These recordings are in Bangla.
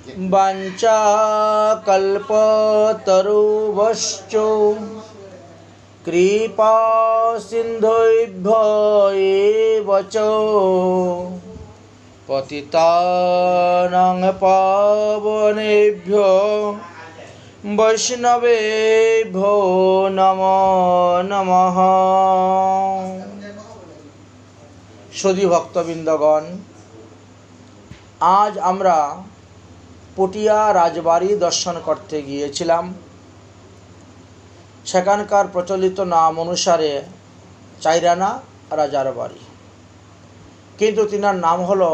वाञ्छाकल्पतरुभ्यश्च कृपासिन्धुभ्यो एव च पतितानां पावनेभ्यो वैष्णवेभ्यो नमो नमः। সুধী ভক্তবৃন্দগণ, আজ আমরা পটিয়া রাজবাড়ি দর্শন করতে গিয়েছিলাম। সেখানকার প্রচলিত নাম অনুসারে চাইরানা রাজার বাড়ি, কিন্তু তিনার নাম হলো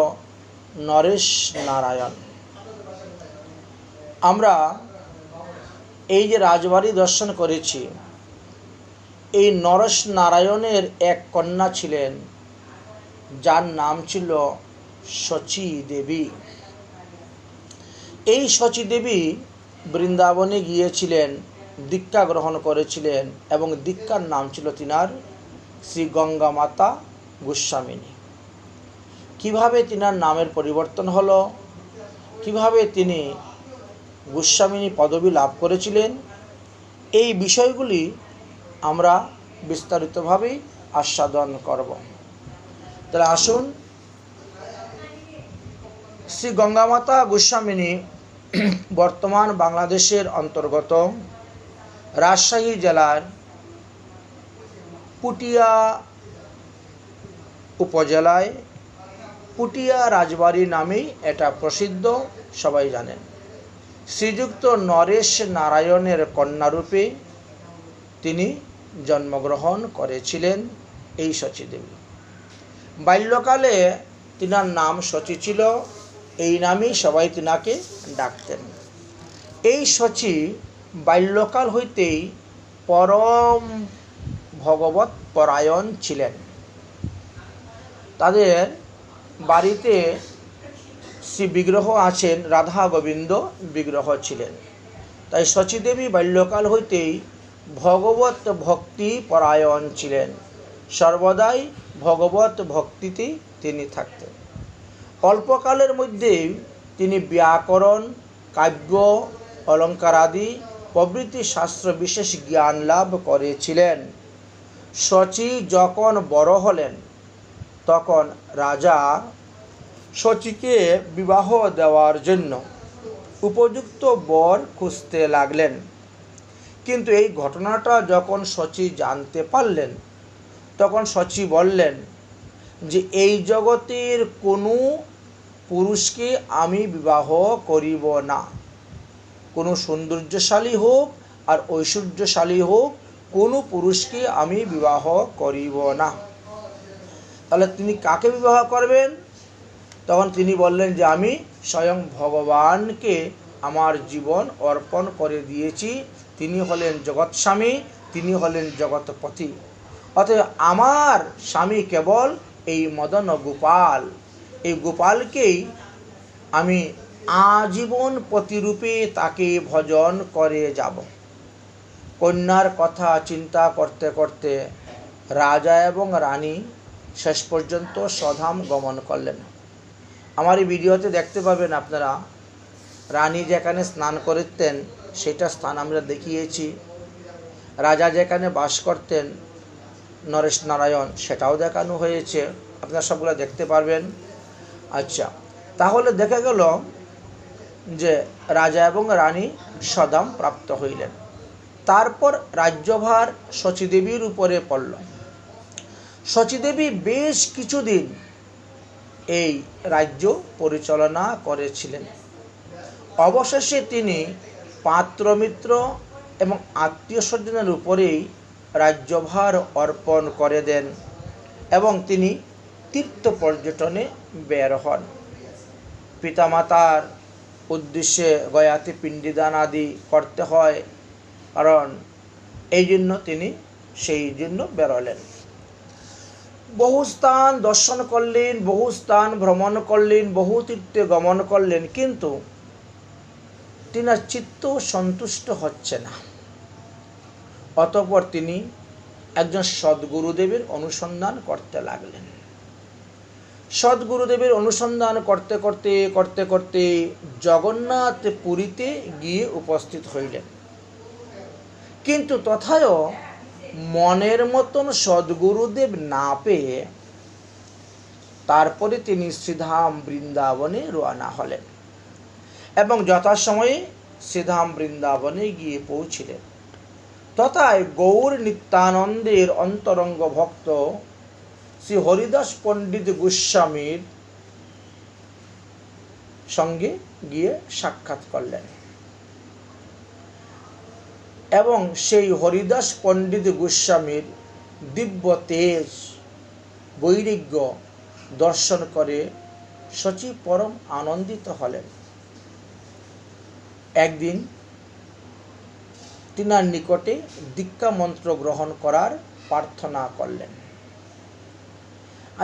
নরেশ নারায়ণ। আমরা এই যে রাজবাড়ি দর্শন করেছি, এই নরেশ নারায়ণের এক কন্যা ছিলেন, যার নাম ছিল শচী দেবী। এই শচী দেবী বৃন্দাবনে গিয়েছিলেন, দীক্ষা গ্রহণ করেছিলেন এবং দীক্ষার নাম ছিল তিনার শ্রী গঙ্গা মাতা গোস্বামিনী। কিভাবে তিনার নামের পরিবর্তন হলো, কিভাবে তিনি গোস্বামিনী পদবী লাভ করেছিলেন, এই বিষয়গুলি আমরা বিস্তারিতভাবে আস্বাদন করব। তাহলে আসুন, শ্রী গঙ্গা মাতা গোস্বামিনী বর্তমান বাংলাদেশের অন্তর্গত রাজশাহী জেলার পুটিয়া উপজেলায় পুটিয়া রাজবাড়ি নামেই এটা প্রসিদ্ধ, সবাই জানেন। শ্রীযুক্ত নরেশ নারায়ণের কন্যারূপে তিনি জন্মগ্রহণ করেছিলেন এই শচী দেবী। বাল্যকালে তিনার নাম শচী ছিল, এই নামেই সবাই তিনাকে ডাকতেন। এই শচী বাল্যকাল হইতেই পরম ভগবত পরায়ণ ছিলেন। তাদের বাড়িতে শ্রী বিগ্রহ আছেন, রাধা গোবিন্দ বিগ্রহ ছিলেন। তাই শচী দেবী বাল্যকাল হইতেই ভগবত ভক্তি পরায়ণ ছিলেন, সর্বদাই ভগবত ভক্তিতে তিনি থাকতেন। অল্পকালের মধ্যেই তিনি ব্যাকরণ, কাব্য, অলঙ্কার আদি প্রভৃতি শাস্ত্র বিশেষ জ্ঞান লাভ করেছিলেন। শচী যখন বড় হলেন, তখন রাজা শচীকে বিবাহ দেওয়ার জন্য উপযুক্ত বর খুঁজতে লাগলেন। কিন্তু এই ঘটনাটা যখন শচী জানতে পারলেন, তখন শচী বললেন যে এই জগতের কোনো পুরুষকে আমি বিবাহ করিব না। কোনো সৌন্দর্যশালী হোক আর ঐশ্বর্যশালী হোক, কোনো পুরুষকে আমি বিবাহ করিব না। তাহলে তিনি কাকে বিবাহ করবেন? তখন তিনি বললেন যে আমি স্বয়ং ভগবানকে আমার জীবন অর্পণ করে দিয়েছি। তিনি হলেন জগৎস্বামী, তিনি হলেন জগৎপতি। অতএব আমার স্বামী কেবল এই মদন গোপাল, এই গোপালকেই আমি আজীবন পতিরূপে তাকে ভজন করে যাব। কন্যার কথা চিন্তা করতে করতে রাজা এবং রানী শেষ পর্যন্ত স্বধাম গমন করলেন। আমার এই ভিডিওতে দেখতে পাবেন আপনারা, রানী যেখানে স্নান করতেন সেটা স্থান আমরা দেখিয়েছি। রাজা যেখানে বাস করতেন নরেশ নারায়ণ, সেটাও দেখানো হয়েছে, আপনারা সবগুলো দেখতে পারবেন। আচ্ছা, তাহলে দেখা গেল যে রাজা এবং রানী স্বধাম প্রাপ্ত হইলেন। তারপর রাজ্যভার শচীদেবীর উপরে পড়ল। শচীদেবী বেশ কিছুদিন এই রাজ্য পরিচালনা করেছিলেন। অবশেষে তিনি পাত্রমিত্র এবং আত্মীয় স্বজনের উপরেই রাজ্যভার অর্পণ করে দেন এবং তিনি তীর্থ পর্যটনে বের হন। পিতামাতার উদ্দেশ্যে গয়াতে পিণ্ডিদান আদি করতে হয়, কারণ এই জন্য তিনি সেই জন্য বেরোলেন। বহু স্থান দর্শন করলেন, বহু স্থান ভ্রমণ করলেন, বহু তীর্থে গমন করলেন, কিন্তু তিনার চিত্ত সন্তুষ্ট হচ্ছে না। অতঃপর তিনি একজন সদ্গুরুদেবের অনুসন্ধান করতে লাগলেন। সদ্গুরুদেবের অনুসন্ধান করতে করতে করতে করতে জগন্নাথ পুরীতে গিয়ে উপস্থিত হইলেন। কিন্তু তথায়ও মনের মতন সদ্গুরুদেব না পেয়ে তারপরে তিনি শ্রীধাম বৃন্দাবনে রওনা হলেন এবং যথাসময়ে শ্রীধাম বৃন্দাবনে গিয়ে পৌঁছিলেন। তথায় গৌর নিত্যানন্দের অন্তরঙ্গ ভক্ত শ্রী হরিদাস পণ্ডিত গোস্বামীর সঙ্গে গিয়ে সাক্ষাৎ করলেন এবং সেই হরিদাস পণ্ডিত গোস্বামীর দিব্য তেজ বৈরাগ্য দর্শন করে শচী পরম আনন্দিত হলেন। একদিন তিনার নিকটে দীক্ষা মন্ত্র গ্রহণ করার প্রার্থনা করলেন।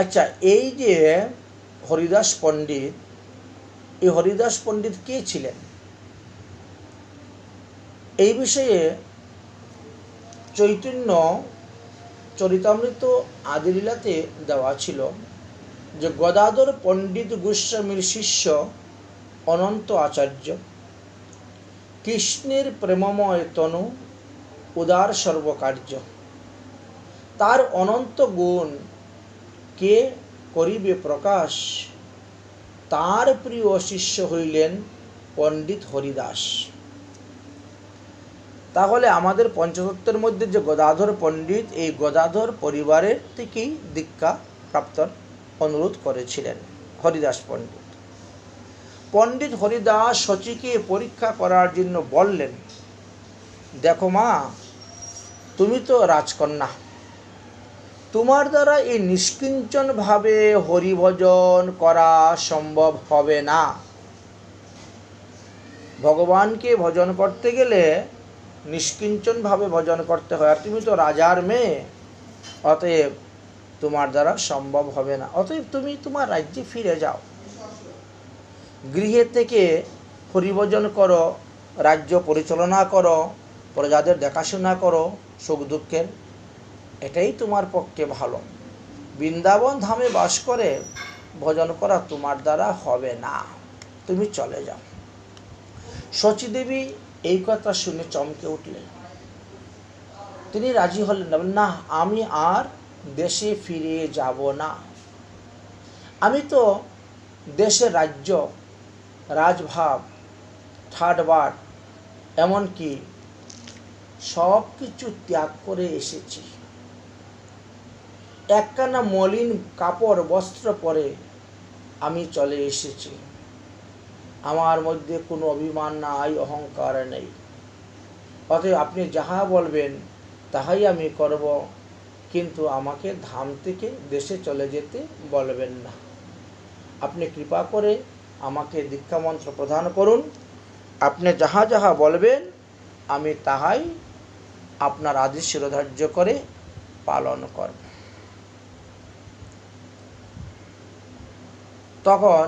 আচ্ছা, এই যে হরিদাস পণ্ডিত, এই হরিদাস পণ্ডিত কে ছিলেন? এই বিষয়ে চৈতন্য চরিতামৃত আদিলীলাতে দেওয়া ছিল যে গদাধর পণ্ডিত গোস্বামীর শিষ্য অনন্ত আচার্য, কৃষ্ণের প্রেমময় তনু, উদার সর্বকার্য। তার অনন্ত গুণ কে করিবে প্রকাশ? তার প্রিয় শিষ্য হইলেন পণ্ডিত হরিদাস। তাহলে আমাদের পঞ্চতত্ত্বের মধ্যে যে গদাধর পণ্ডিত, এই গদাধর পরিবারের থেকেই দীক্ষা প্রাপ্তর অনুরোধ করেছিলেন হরিদাস পণ্ডিত। পণ্ডিত হরিদাস শচীকে পরীক্ষা করার জন্য বললেন, দেখো মা, তুমি তো রাজকন্যা, তোমার দ্বারা এই নিষ্কিঞ্চনভাবে হরিভজন করা সম্ভব হবে না। ভগবানকে ভজন করতে গেলে নিষ্কিঞ্চনভাবে ভজন করতে হয়, আর তুমি তো রাজার মেয়ে, অতএব তোমার দ্বারা সম্ভব হবে না। অতএব তুমি তোমার রাজ্যে ফিরে যাও, গৃহে থেকে হরিভজন করো, রাজ্য পরিচালনা করো, প্রজাদের দেখাশোনা করো, সুখ দুঃখের, এটাই তোমার পক্ষে ভালো। বৃন্দাবন ধামে বাস করে ভজন করা তোমার দ্বারা হবে না, তুমি চলে যাও। শচীদেবী এই কথা শুনে চমকে উঠলেন। তিনি রাজি হলেন না, আমি আর দেশে ফিরে যাব না। আমি তো দেশের রাজ্য, রাজভাব, ঠাটবাট, এমনকি সব কিছু ত্যাগ করে এসেছি। একখানা মলিন কাপড় বস্ত্র পরে আমি চলে এসেছি। আমার মধ্যে কোনো অভিমান নাই, অহংকার নেই। অতএব আপনি যাহা বলবেন তাহাই আমি করব, কিন্তু আমাকে ধাম থেকে দেশে চলে যেতে বলবেন না। আপনি কৃপা করে আমাকে দীক্ষামন্ত্র প্রদান করুন। আপনি যাহা যাহা বলবেন আমি তাহাই আপনার আদেশ শিরোধার্য করে পালন করব। তখন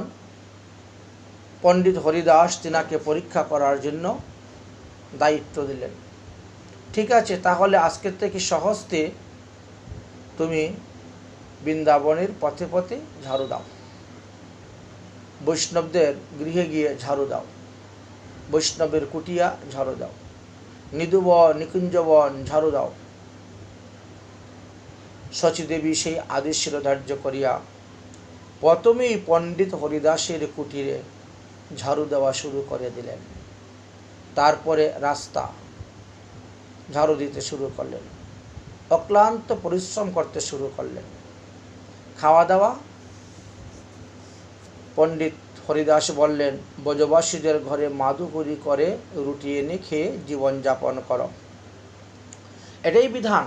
পণ্ডিত হরিদাস তিনাকে পরীক্ষা করার জন্য দায়িত্ব দিলেন। ঠিক আছে, তাহলে আজকের থেকে সহস্তে তুমি বৃন্দাবনের পথে পথে ঝাড়ু দাও, বৈষ্ণবদের গৃহে গিয়ে ঝাড়ু দাও, বৈষ্ণবের কুটিয়া ঝাড়ু দাও, নিদুবন নিকুঞ্জবন ঝাড়ু দাও। শচীদেবী সেই আদেশ শিরোধার্য করিয়া প্রথমেই পণ্ডিত হরিদাসের কুটিরে ঝাড়ু দেওয়া শুরু করে দিলেন। তারপরে রাস্তা ঝাড়ু দিতে শুরু করলেন, অক্লান্ত পরিশ্রম করতে শুরু করলেন। খাওয়া দাওয়া, পণ্ডিত হরিদাস বললেন, ব্রজবাসীদের ঘরে মাদুকরি করে রুটি এনে খেয়ে জীবনযাপন করো, এটাই বিধান।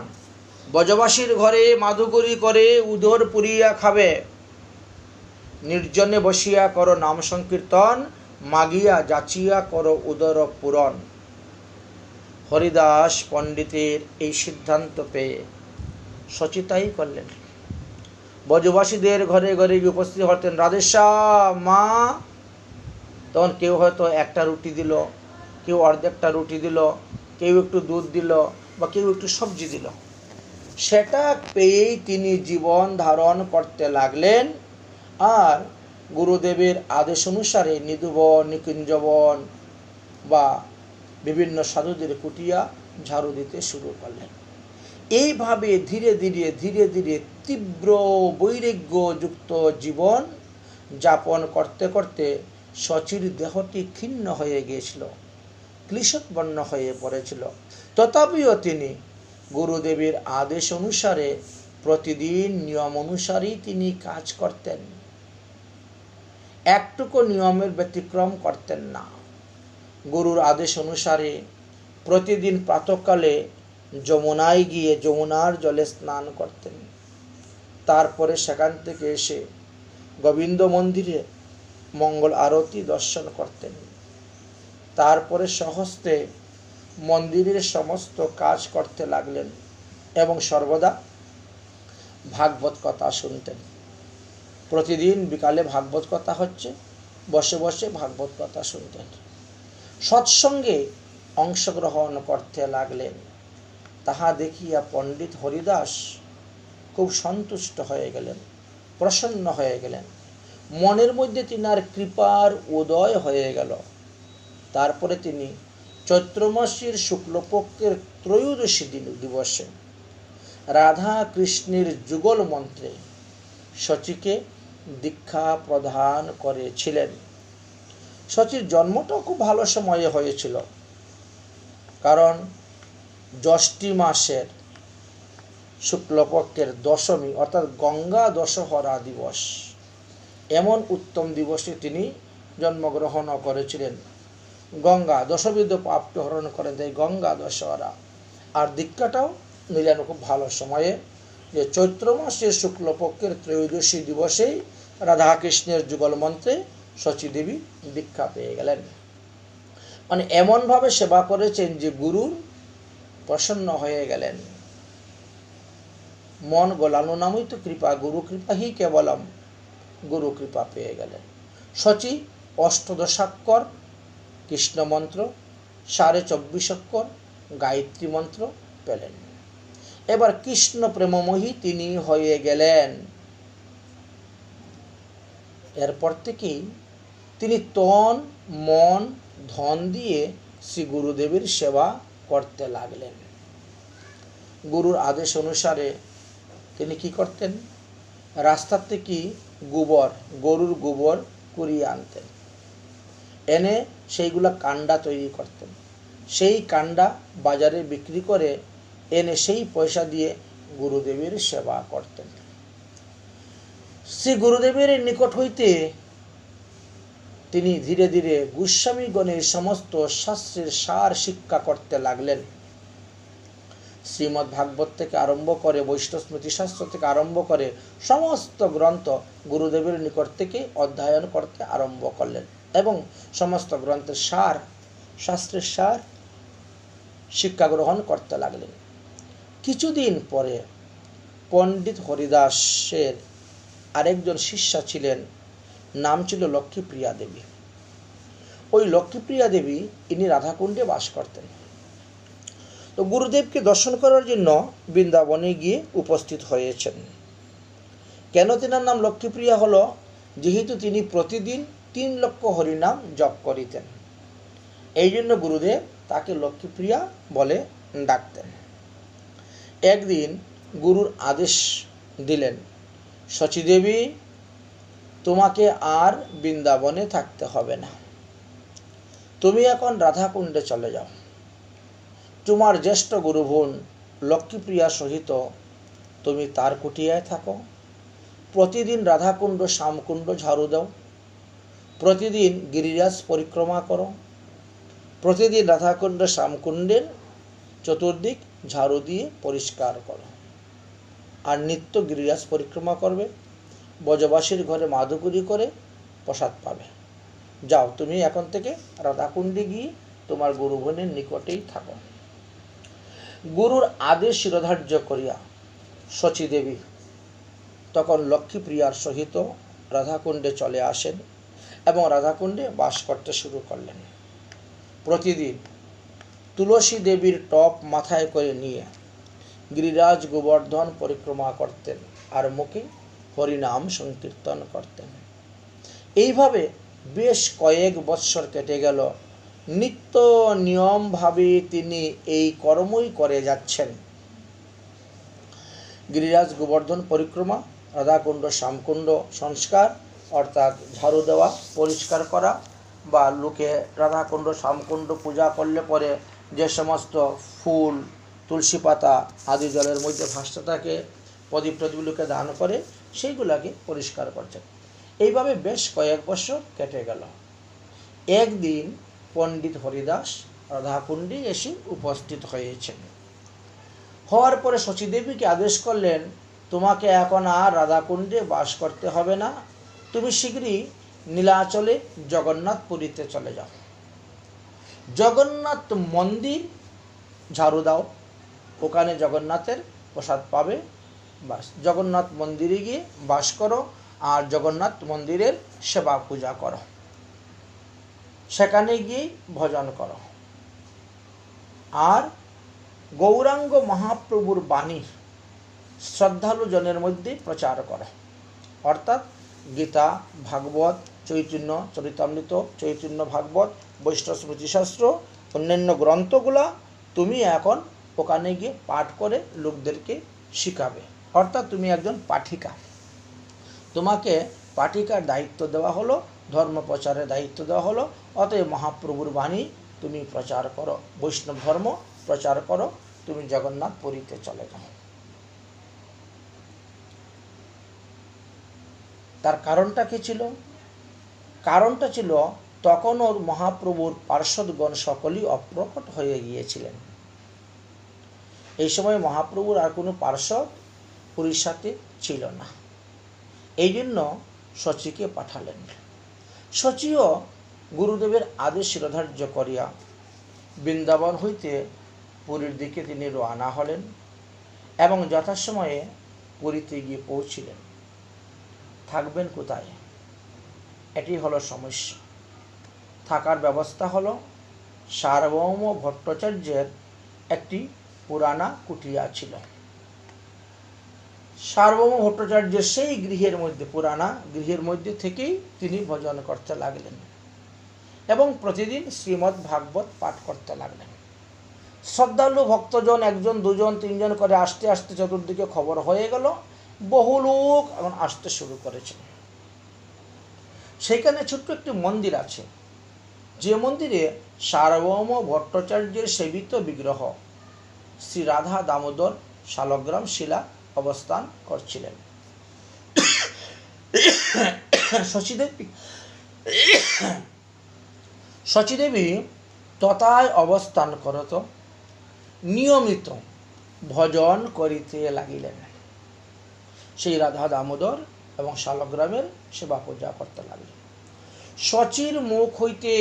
ব্রজবাসীর ঘরে মাদুকরি করে উদর পুরিয়া খাবে, নির্জনে বসিয়া করো নাম সংকীর্তন, মাগিয়া যাচিয়া করো উদর পূরণ। হরিদাস পণ্ডিতের এই সিদ্ধান্ত পেয়ে সচিতাই করলেন। ব্রজবাসীদের ঘরে ঘরে উপস্থিত হতেন, রাধেশ্যাম, মা। তখন কেউ হয়তো একটা রুটি দিল, কেউ অর্ধেকটা রুটি দিল, কেউ একটু দুধ দিল, বা কেউ একটু সবজি দিল। সেটা পেয়েই তিনি জীবন ধারণ করতে লাগলেন আর গুরুদেবের আদেশ অনুসারে নিধুবন, নিকুঞ্জবন বা বিভিন্ন সাধুদের কুটিয়া ঝাড়ু দিতে শুরু করলেন। এইভাবে ধীরে ধীরে তীব্র বৈরাগ্যযুক্ত জীবন যাপন করতে করতে শচীর দেহটি ক্ষীণ হয়ে গিয়েছিল, ক্লিশবর্ণ হয়ে পড়েছিল। তথাপিও তিনি গুরুদেবের আদেশ অনুসারে প্রতিদিন নিয়ম অনুসারেই তিনি কাজ করতেন, একটুকু নিয়মের ব্যতিক্রম করতেন না। গুরুর আদেশ অনুসারে প্রতিদিন প্রাতঃকালে যমুনায় গিয়ে যমুনার জলে স্নান করতেন। তারপরে সেখান থেকে এসে গোবিন্দ মন্দিরে মঙ্গল আরতি দর্শন করতেন। তারপরে স্বহস্তে মন্দিরের সমস্ত কাজ করতে লাগলেন এবং সর্বদা ভাগবত কথা শুনতেন। প্রতিদিন বিকালে ভাগবত কথা হচ্ছে, বসে বসে ভাগবত কথা শুনতেন। সৎসঙ্গে অংশগ্রহণ করতে লাগলেন। তাহা দেখিয়া পণ্ডিত হরিদাস খুব সন্তুষ্ট হয়ে গেলেন, প্রসন্ন হয়ে গেলেন। মনের মধ্যে তিনার কৃপার উদয় হয়ে গেল। তারপরে তিনি চৈত্র মাসের শুক্লপক্ষের ত্রয়োদশী দিবসে রাধা কৃষ্ণের যুগল মন্ত্রে শচীকে দীক্ষা প্রদান করেছিলেন। শচীর জন্মটাও খুব ভালো সময়ে হয়েছিল, কারণ জ্যৈষ্ঠী মাসের শুক্লপক্ষের দশমী অর্থাৎ গঙ্গা দশহরা দিবস, এমন উত্তম দিবসে তিনি জন্মগ্রহণ করেছিলেন। গঙ্গা দশবিধ পাপকে হরণ করে দেয় গঙ্গা দশহরা। আর দীক্ষাটাও নিলেন খুব ভালো সময়ে, যে চৈত্র মাসের শুক্লপক্ষের ত্রয়োদশী দিবসেই রাধাকৃষ্ণের যুগল মন্ত্রে শচী দেবী দীক্ষা পেয়ে গেলেন। মানে এমনভাবে সেবা করেছেন যে গুরুর প্রসন্ন হয়ে গেলেন। মন গোলানো নামই তো কৃপা, গুরু কৃপা হি কেবলম, গুরু কৃপা পেয়ে গেলেন। শচী অষ্টদশাক্ষর কৃষ্ণ মন্ত্র, 24.5 অক্ষর গায়ত্রী মন্ত্র পেলেন। এবার কৃষ্ণ প্রেমময়ী তিনি হয়ে গেলেন। এরপর থেকেই তিনি তন মন ধন দিয়ে শ্রী গুরুদেবের সেবা করতে লাগলেন। গুরুর আদেশ অনুসারে তিনি কি করতেন? রাস্তা থেকে গরুর গোবর কুড়িয়ে আনতেন, এনে সেইগুলা কান্ডা তৈরি করতেন। সেই কান্ডা বাজারে বিক্রি করে এনে সেই পয়সা দিয়ে গুরুদেবের সেবা করতেন। শ্রী গুরুদেবের নিকট হইতে তিনি ধীরে ধীরে গোস্বামীগণের সমস্ত শাস্ত্রের সার শিক্ষা করতে লাগলেন। শ্রীমদ্ ভাগবত থেকে আরম্ভ করে বৈষ্ণব স্মৃতিশাস্ত্র থেকে আরম্ভ করে সমস্ত গ্রন্থ গুরুদেবের নিকট থেকে অধ্যয়ন করতে আরম্ভ করলেন এবং সমস্ত গ্রন্থের সার, শাস্ত্রের সার শিক্ষা গ্রহণ করতে লাগলেন। কিছুদিন পরে পণ্ডিত হরিদাসের আরেকজন শিষ্যা ছিলেন, নাম ছিল লক্ষ্মীপ্রিয়া দেবী। ওই লক্ষ্মীপ্রিয়া দেবী ইনি রাধাকুণ্ডে বাস করতেন। তো গুরুদেবকে দর্শন করার জন্য বৃন্দাবনে গিয়ে উপস্থিত হয়েছেন। কেন তেনার নাম লক্ষ্মীপ্রিয়া হলো? যেহেতু তিনি প্রতিদিন 3 লক্ষ হরিনাম জপ করিতেন, এই জন্য গুরুদেব তাকে লক্ষ্মীপ্রিয়া বলে ডাকতেন। একদিন গুরুর আদেশ দিলেন, শচীদেবী তোমাকে আর বৃন্দাবনে থাকতে হবে না, তুমি এখন রাধাকুণ্ডে চলে যাও। তোমার জ্যেষ্ঠ গুরুবোন লক্ষ্মীপ্রিয়া সহিত তুমি তার কুটিয়ায় থাকো। প্রতিদিন রাধাকুণ্ড শ্যামকুণ্ড ঝাড়ু দাও, প্রতিদিন গিরিরাজ পরিক্রমা করো, প্রতিদিন রাধাকুণ্ড শ্যামকুণ্ডের চতুর্দিক ঝাড়ু দিয়ে পরিষ্কার করো, আর নিত্য গিরিরাজ পরিক্রমা করবে, ব্রজবাসীর ঘরে মাদুকুরি করে প্রসাদ পাবে। যাও, তুমি এখন থেকে রাধাকুণ্ডে গিয়ে তোমার গুরুবোনের নিকটেই থাকো। গুরুর আদেশ শিরোধার্য করিয়া শচীদেবী তখন লক্ষ্মীপ্রিয়ার সহিত রাধাকুণ্ডে চলে আসেন এবং রাধাকুণ্ডে বাস করতে শুরু করলেন। প্রতিদিন তুলসী দেবীর টপ মাথায় করে নিয়ে গিরিরাজ গোবর্ধন পরিক্রমা করতেন আর মুখে হরিনাম সংকীর্তন করতেন। এইভাবে বেশ কয়েক বৎসর কেটে গেল। নিত্য নিয়মভাবে তিনি এই কর্মই করে যাচ্ছেন। গিরিরাজ গোবর্ধন পরিক্রমা, রাধাকুণ্ড শ্যামকুণ্ড সংস্কার অর্থাৎ ঝাড়ু দেওয়া, পরিষ্কার করা, বা লোকে রাধাকুণ্ড শ্যামকুণ্ড পূজা করলে পরে যে সমস্ত ফুল, তুলসী পাতা আদি জলের মধ্যে ভাসতে থাকে, প্রদীপ প্রদীপগুলোকে দান করে, সেইগুলাকে পরিষ্কার করছেন। এইভাবে বেশ কয়েক বছর কেটে গেল। একদিন পণ্ডিত হরিদাস রাধাকুণ্ডে এসে উপস্থিত হয়েছেন। হওয়ার পরে শচীদেবীকে আদেশ করলেন, তোমাকে এখন আর রাধাকুণ্ডে বাস করতে হবে না, তুমি শীঘ্রই নীলাচলে জগন্নাথপুরীতে চলে যাও। জগন্নাথ মন্দির ঝাড়ু দাও, ওখানে জগন্নাথের প্রসাদ পাবে। বাস, জগন্নাথ মন্দিরে গিয়ে বাস করো আর জগন্নাথ মন্দিরের সেবা পূজা করো, সেখানে গিয়ে ভজন করো, আর গৌরাঙ্গ মহাপ্রভুর বাণী শ্রদ্ধালু জনের মধ্যে প্রচার করো। অর্থাৎ গীতা, ভাগবত, চৈতন্য চরিতামৃত, চৈতন্য ভাগবত, বৈষ্ণব স্মৃতিশাস্ত্র, অন্যান্য গ্রন্থগুলা তুমি এখন ওখানে গিয়ে পাঠ করে লোকদেরকে শিখাবে। অর্থাৎ তুমি একজন পাঠিকা, তোমাকে পাঠিকার দায়িত্ব দেওয়া হলো, ধর্ম প্রচারের দায়িত্ব দেওয়া হলো। অতএব মহাপ্রভুর বাণী তুমি প্রচার করো, বৈষ্ণব ধর্ম প্রচার করো, তুমি জগন্নাথ পুরীতে চলে যাও। তার কারণটা কি ছিল? কারণটা ছিল তখন ওর মহাপ্রভুর পার্শ্বদগণ সকলেই অপ্রকট হয়ে গিয়েছিলেন। এই সময় মহাপ্রভুর আর কোনো পার্শ্বদ পুরীর সাথে ছিল না। এই জন্য শচীকে পাঠালেন। শচীও গুরুদেবের আদেশ শিরোধার্য করিয়া বৃন্দাবন হইতে পুরীর দিকে তিনি রওনা হলেন এবং যথাসময়ে পুরীতে গিয়ে পৌঁছিলেন। থাকবেন কোথায়? এটি হলো সমস্যা। থাকার ব্যবস্থা হলো সার্বভৌম ভট্টাচার্যের একটি পুরানা কুটিয়া ছিল। সার্বভৌম ভট্টাচার্যের সেই গৃহের মধ্যে, পুরানা গৃহের মধ্যে থেকেই তিনি ভজন করতে লাগলেন এবং প্রতিদিন শ্রীমদ্ ভাগবত পাঠ করতে লাগলেন। শ্রদ্ধালু ভক্তজন একজন, দুজন, তিনজন করে আসতে আসতে চতুর্দিকে খবর হয়ে গেল, বহু লোক এখন আসতে শুরু করেছে। সেখানে ছোট্ট একটি মন্দির আছে, যে মন্দিরে সার্বভৌম ভট্টাচার্যের সেবিত বিগ্রহ শ্রী রাধা দামোদর শালগ্রাম শিলা অবস্থান করছিলেন। শচীদেবী তথায় অবস্থান করত, নিয়মিত ভজন করিতে লাগিলেন। সেই রাধা দামোদর এবং শালগ্রামের সেবা পূজা করতে লাগলেন। শচীর মুখ হইতে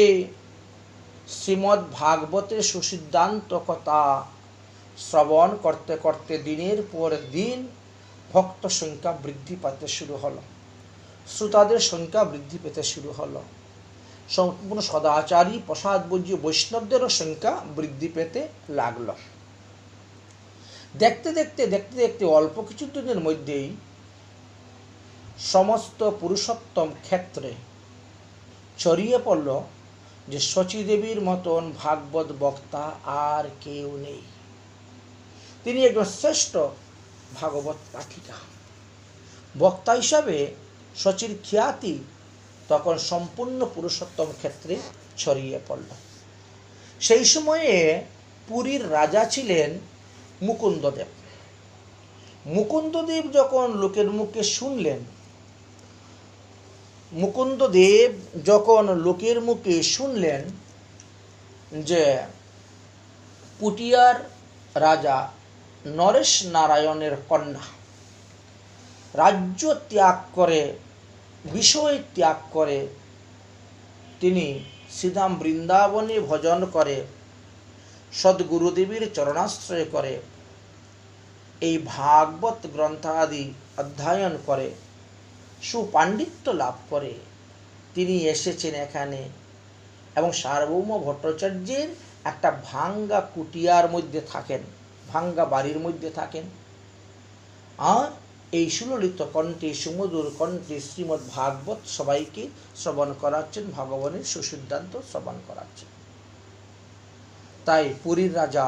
শ্রীমদ্ ভাগবতের সুসিদ্ধান্ত কথা শ্রবণ করতে করতে দিনের পর দিন ভক্ত সংখ্যা বৃদ্ধি পেতে শুরু হলো, শ্রোতাদের সংখ্যা বৃদ্ধি পেতে শুরু হলো, সম্পূর্ণ সদাচারী প্রসাদভোজী বৈষ্ণবদেরও সংখ্যা বৃদ্ধি পেতে লাগল। দেখতে দেখতে দেখতে দেখতে অল্প কিছু দিনের মধ্যেই সমস্ত পুরুষোত্তম ক্ষেত্রে ছড়িয়ে পড়ল যে শচীদেবীর মতন ভাগবত বক্তা আর কেউ নেই। তিনি একজন শ্রেষ্ঠ ভাগবত পাঠিকা। বক্তা হিসাবে শচীর খ্যাতি তখন সম্পূর্ণ পুরুষোত্তম ক্ষেত্রে ছড়িয়ে পড়ল। সেই সময়ে পুরীর রাজা ছিলেন মুকুন্দদেব। মুকুন্দদেব যখন লোকের মুখে শুনলেন, মুকুন্দদেব যখন লোকের মুখে শুনলেন যে পুটিয়ার রাজা নরেশ নারায়ণের কন্যা রাজ্য ত্যাগ করে, বিষয় ত্যাগ করে তিনি শ্রীধাম বৃন্দাবনে ভজন করে, সদ্গুরুদেবীর চরণাশ্রয় করে, এই ভাগবত গ্রন্থাদি অধ্যয়ন করে, সুপাণ্ডিত্য লাভ করে তিনি এসেছেন এখানে এবং সার্বভৌম ভট্টাচার্যের একটা ভাঙ্গা কুটিয়ার মধ্যে থাকেন, ভাঙ্গা বাড়ির মধ্যে থাকেন। আর এই সুললিত কণ্ঠে, সুমধুর কণ্ঠে শ্রীমদ্ ভাগবত সবাইকে শ্রবণ করাচ্ছেন, ভগবানের সুসিদ্ধান্ত শ্রবণ করাচ্ছেন। তাই পুরীর রাজা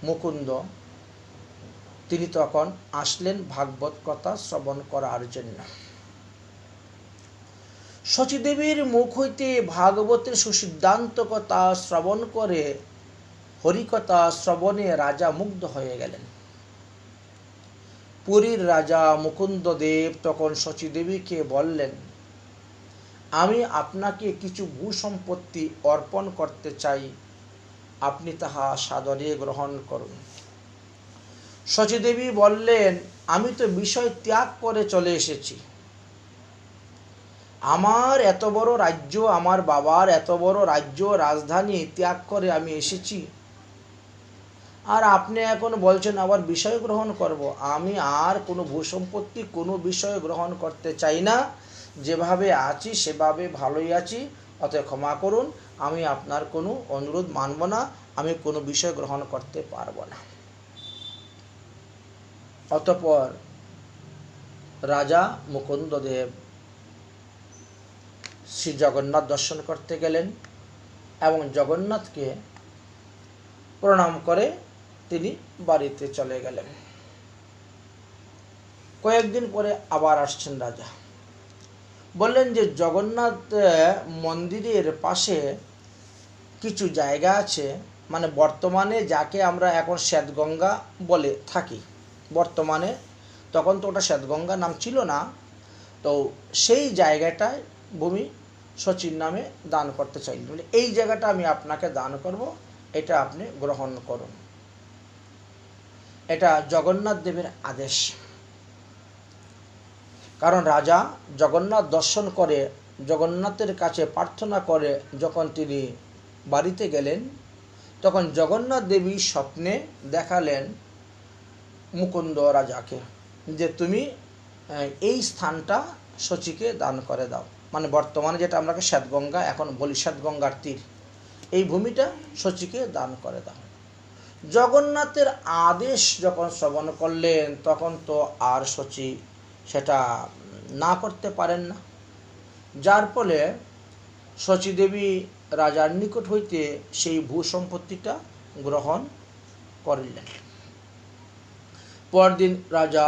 মুকুন্দ তিনি তখন আসলেন ভাগবত কথা শ্রবণ করার জন্য। শচীদেবীর মুখ হইতে ভাগবতের সুসিদ্ধান্ত কথা শ্রবণ করে হরিকথা শ্রবণে রাজা মুগ্ধ হয়ে গেলেন। পুরীর রাজা মুকুন্দদেব তখন শচীদেবীকে বললেন, আমি আপনাকে কিছু ভূসম্পত্তি অর্পণ করতে চাই, আপনি তাহা সাদরে গ্রহণ করুন। শচীদেবী বললেন, আমি তো বিষয় ত্যাগ করে চলে এসেছি। আমার এত বড় রাজ্য, আমার বাবার এত বড় রাজ্য রাজধানী ত্যাগ করে আমি এসেছি, আর আপনি এখন বলছেন আবার বিষয় গ্রহণ করব। আমি আর কোনো ভূসম্পত্তি, কোনো বিষয় গ্রহণ করতে চাই না। যেভাবে আছি সেভাবে ভালোই আছি, অতএব ক্ষমা করুন, আমি আপনার কোনো অনুরোধ মানব না, আমি কোনো বিষয় গ্রহণ করতে পারবো না। অতঃপর রাজা মুকুন্দদেব শ্রী জগন্নাথ দর্শন করতে গেলেন এবং জগন্নাথকে প্রণাম করে তিনি বাড়িতে চলে গেলেন। কয়েকদিন পরে আবার আসছেন রাজা, বললেন যে জগন্নাথ মন্দিরের পাশে কিছু জায়গা আছে, মানে বর্তমানে যাকে আমরা এখন শ্বেতগঙ্গা বলে থাকি, বর্তমানে, তখন তো ওটা শ্বেতগঙ্গা নাম ছিল না, তো সেই জায়গাটায় ভূমি শচীর নামে দান করতে চাইলেন। বলে এই জায়গাটা আমি আপনাকে দান করব, এটা আপনি গ্রহণ করুন। এটা জগন্নাথ দেবের আদেশ। কারণ রাজা জগন্নাথ দর্শন করে, জগন্নাথের কাছে প্রার্থনা করে যখন তিনি বাড়িতে গেলেন, তখন জগন্নাথ দেবী স্বপ্নে দেখালেন মুকুন্দ রাজাকে যে তুমি এই স্থানটা শচীকে দান করে দাও, মানে বর্তমানে যেটা আমরা শ্বেতগঙ্গা এখন বলি, শ্বেতগঙ্গার তীর, এই ভূমিটা শচীকে দান করে দাও। জগন্নাথের আদেশ যখন শ্রবণ করলেন তখন তো আর শচী সেটা না করতে পারেন না, যার ফলে শচীদেবী রাজার নিকট হইতে সেই ভূসম্পত্তিটা গ্রহণ করিলেন। পরদিন রাজা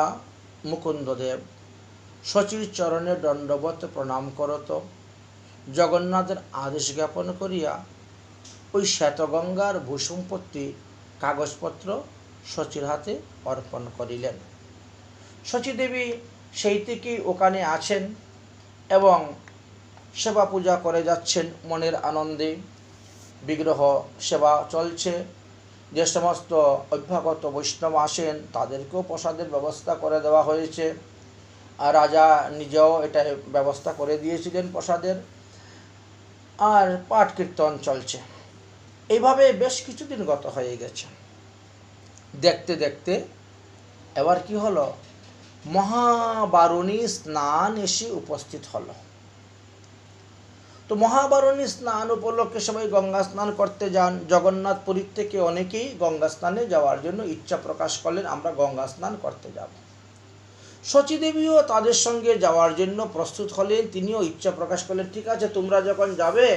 মুকুন্দদেব শচীর চরণে দণ্ডবত প্রণাম করত, জগন্নাথের আদেশ জ্ঞাপন করিয়া ওই শ্বেতগঙ্গার ভূসম্পত্তি কাগজপত্র শচীর হাতে অর্পণ করিলেন। শচীদেবী সেই থেকেই ওখানে আছেন এবং সেবা পূজা করে যাচ্ছেন মনের আনন্দে। বিগ্রহ সেবা চলছে, যে সমস্ত অভ্যাগত বৈষ্ণব আসেন তাদেরকেও প্রসাদের ব্যবস্থা করে দেওয়া হয়েছে, আর রাজা নিজেও এটা ব্যবস্থা করে দিয়েছিলেন প্রসাদের, আর পাঠ কীর্তন চলছে। এইভাবে বেশ কিছুদিন গত হয়ে গেছে। দেখতে দেখতে এবার কি হলো, মহাবারুণী স্নান এসে উপস্থিত হলো। তো মহাবারুণী স্নান উপলক্ষে সবাই গঙ্গা স্নান করতে যান। জগন্নাথ পুরীর থেকে অনেকেই গঙ্গা স্নানে যাওয়ার জন্য ইচ্ছা প্রকাশ করলেন, আমরা গঙ্গা স্নান করতে যাব। শচীদেবীও তাদের সঙ্গে যাওয়ার জন্য প্রস্তুত হলেন, তিনিও ইচ্ছা প্রকাশ করলেন, ঠিক আছে তোমরা যখন যাবে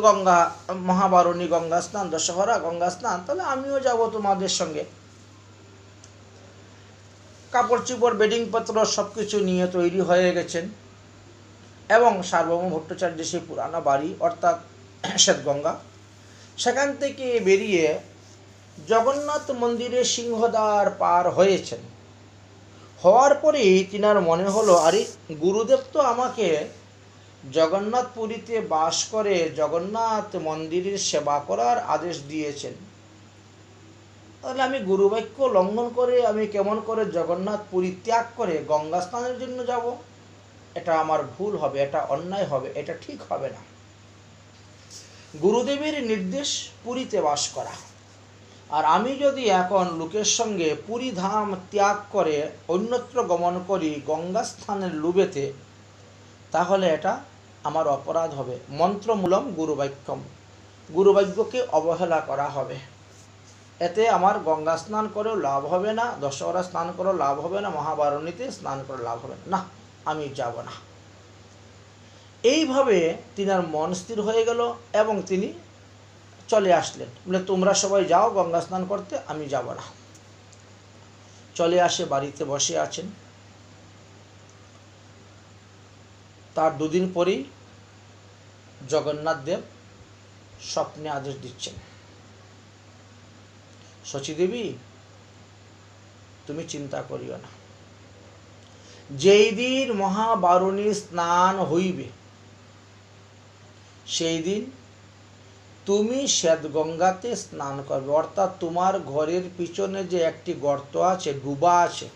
গঙ্গা, মহাবারুণী গঙ্গা স্নান, দশহরা গঙ্গা স্নান, তাহলে আমিও যাব তোমাদের সঙ্গে। কাপড় চোপড় বেডিংপত্র সব কিছু নিয়ে তৈরি হয়ে গেছেন এবং সার্বভৌম ভট্টাচার্য সেই পুরানো বাড়ি অর্থাৎ শ্বেতগঙ্গা, সেখান থেকে বেরিয়ে জগন্নাথ মন্দিরে সিংহদ্বার পার হয়েছেন। হওয়ার পরেই তিনার মনে হলো, আরে গুরুদেব তো আমাকে জগন্নাথ পুরীতে বাস করে জগন্নাথ মন্দিরের সেবা করার আদেশ দিয়েছেন, তাহলে আমি গুরুবাক্য লঙ্ঘন করে আমি কেমন করে জগন্নাথ পুরী ত্যাগ করে গঙ্গা স্নানের জন্য যাব? এটা আমার ভুল হবে, এটা অন্যায় হবে, এটা ঠিক হবে না। গুরুদেবের নির্দেশ পুরীতে বাস করা, আর আমি যদি এখন লোকের সঙ্গে পুরী ধাম ত্যাগ করে অন্যত্র গমন করি গঙ্গা স্থানের লোভেতে, তাহলে এটা আমার অপরাধ হবে। মন্ত্রমূলম গুরুবাক্যম, গুরুবাক্যকে অবহেলা করা হবে। এতে আমার গঙ্গা স্নান করেও লাভ হবে না, দশহরা স্নান করেও লাভ হবে না, মহাবারণীতে স্নান করে লাভ হবে না, আমি যাব না। এইভাবে তিনার মন স্থির হয়ে গেল এবং তিনি চলে আসলেন, বলে তোমরা সবাই যাও গঙ্গা স্নান করতে, আমি যাব না। চলে আসে, বাড়িতে বসে আছেন। তার দুদিন পরেই জগন্নাথ দেব স্বপ্নে আদেশ দিচ্ছেন, শচীদেবী তুমি চিন্তা করিও না, যেই দিন মহাবারুণী স্নান হইবে সেই দিন তুমি শ্বেতগঙ্গাতে স্নান করবে। অর্থাৎ তোমার ঘরের পিছনে যে একটি গর্ত আছে, ডুবা আছে,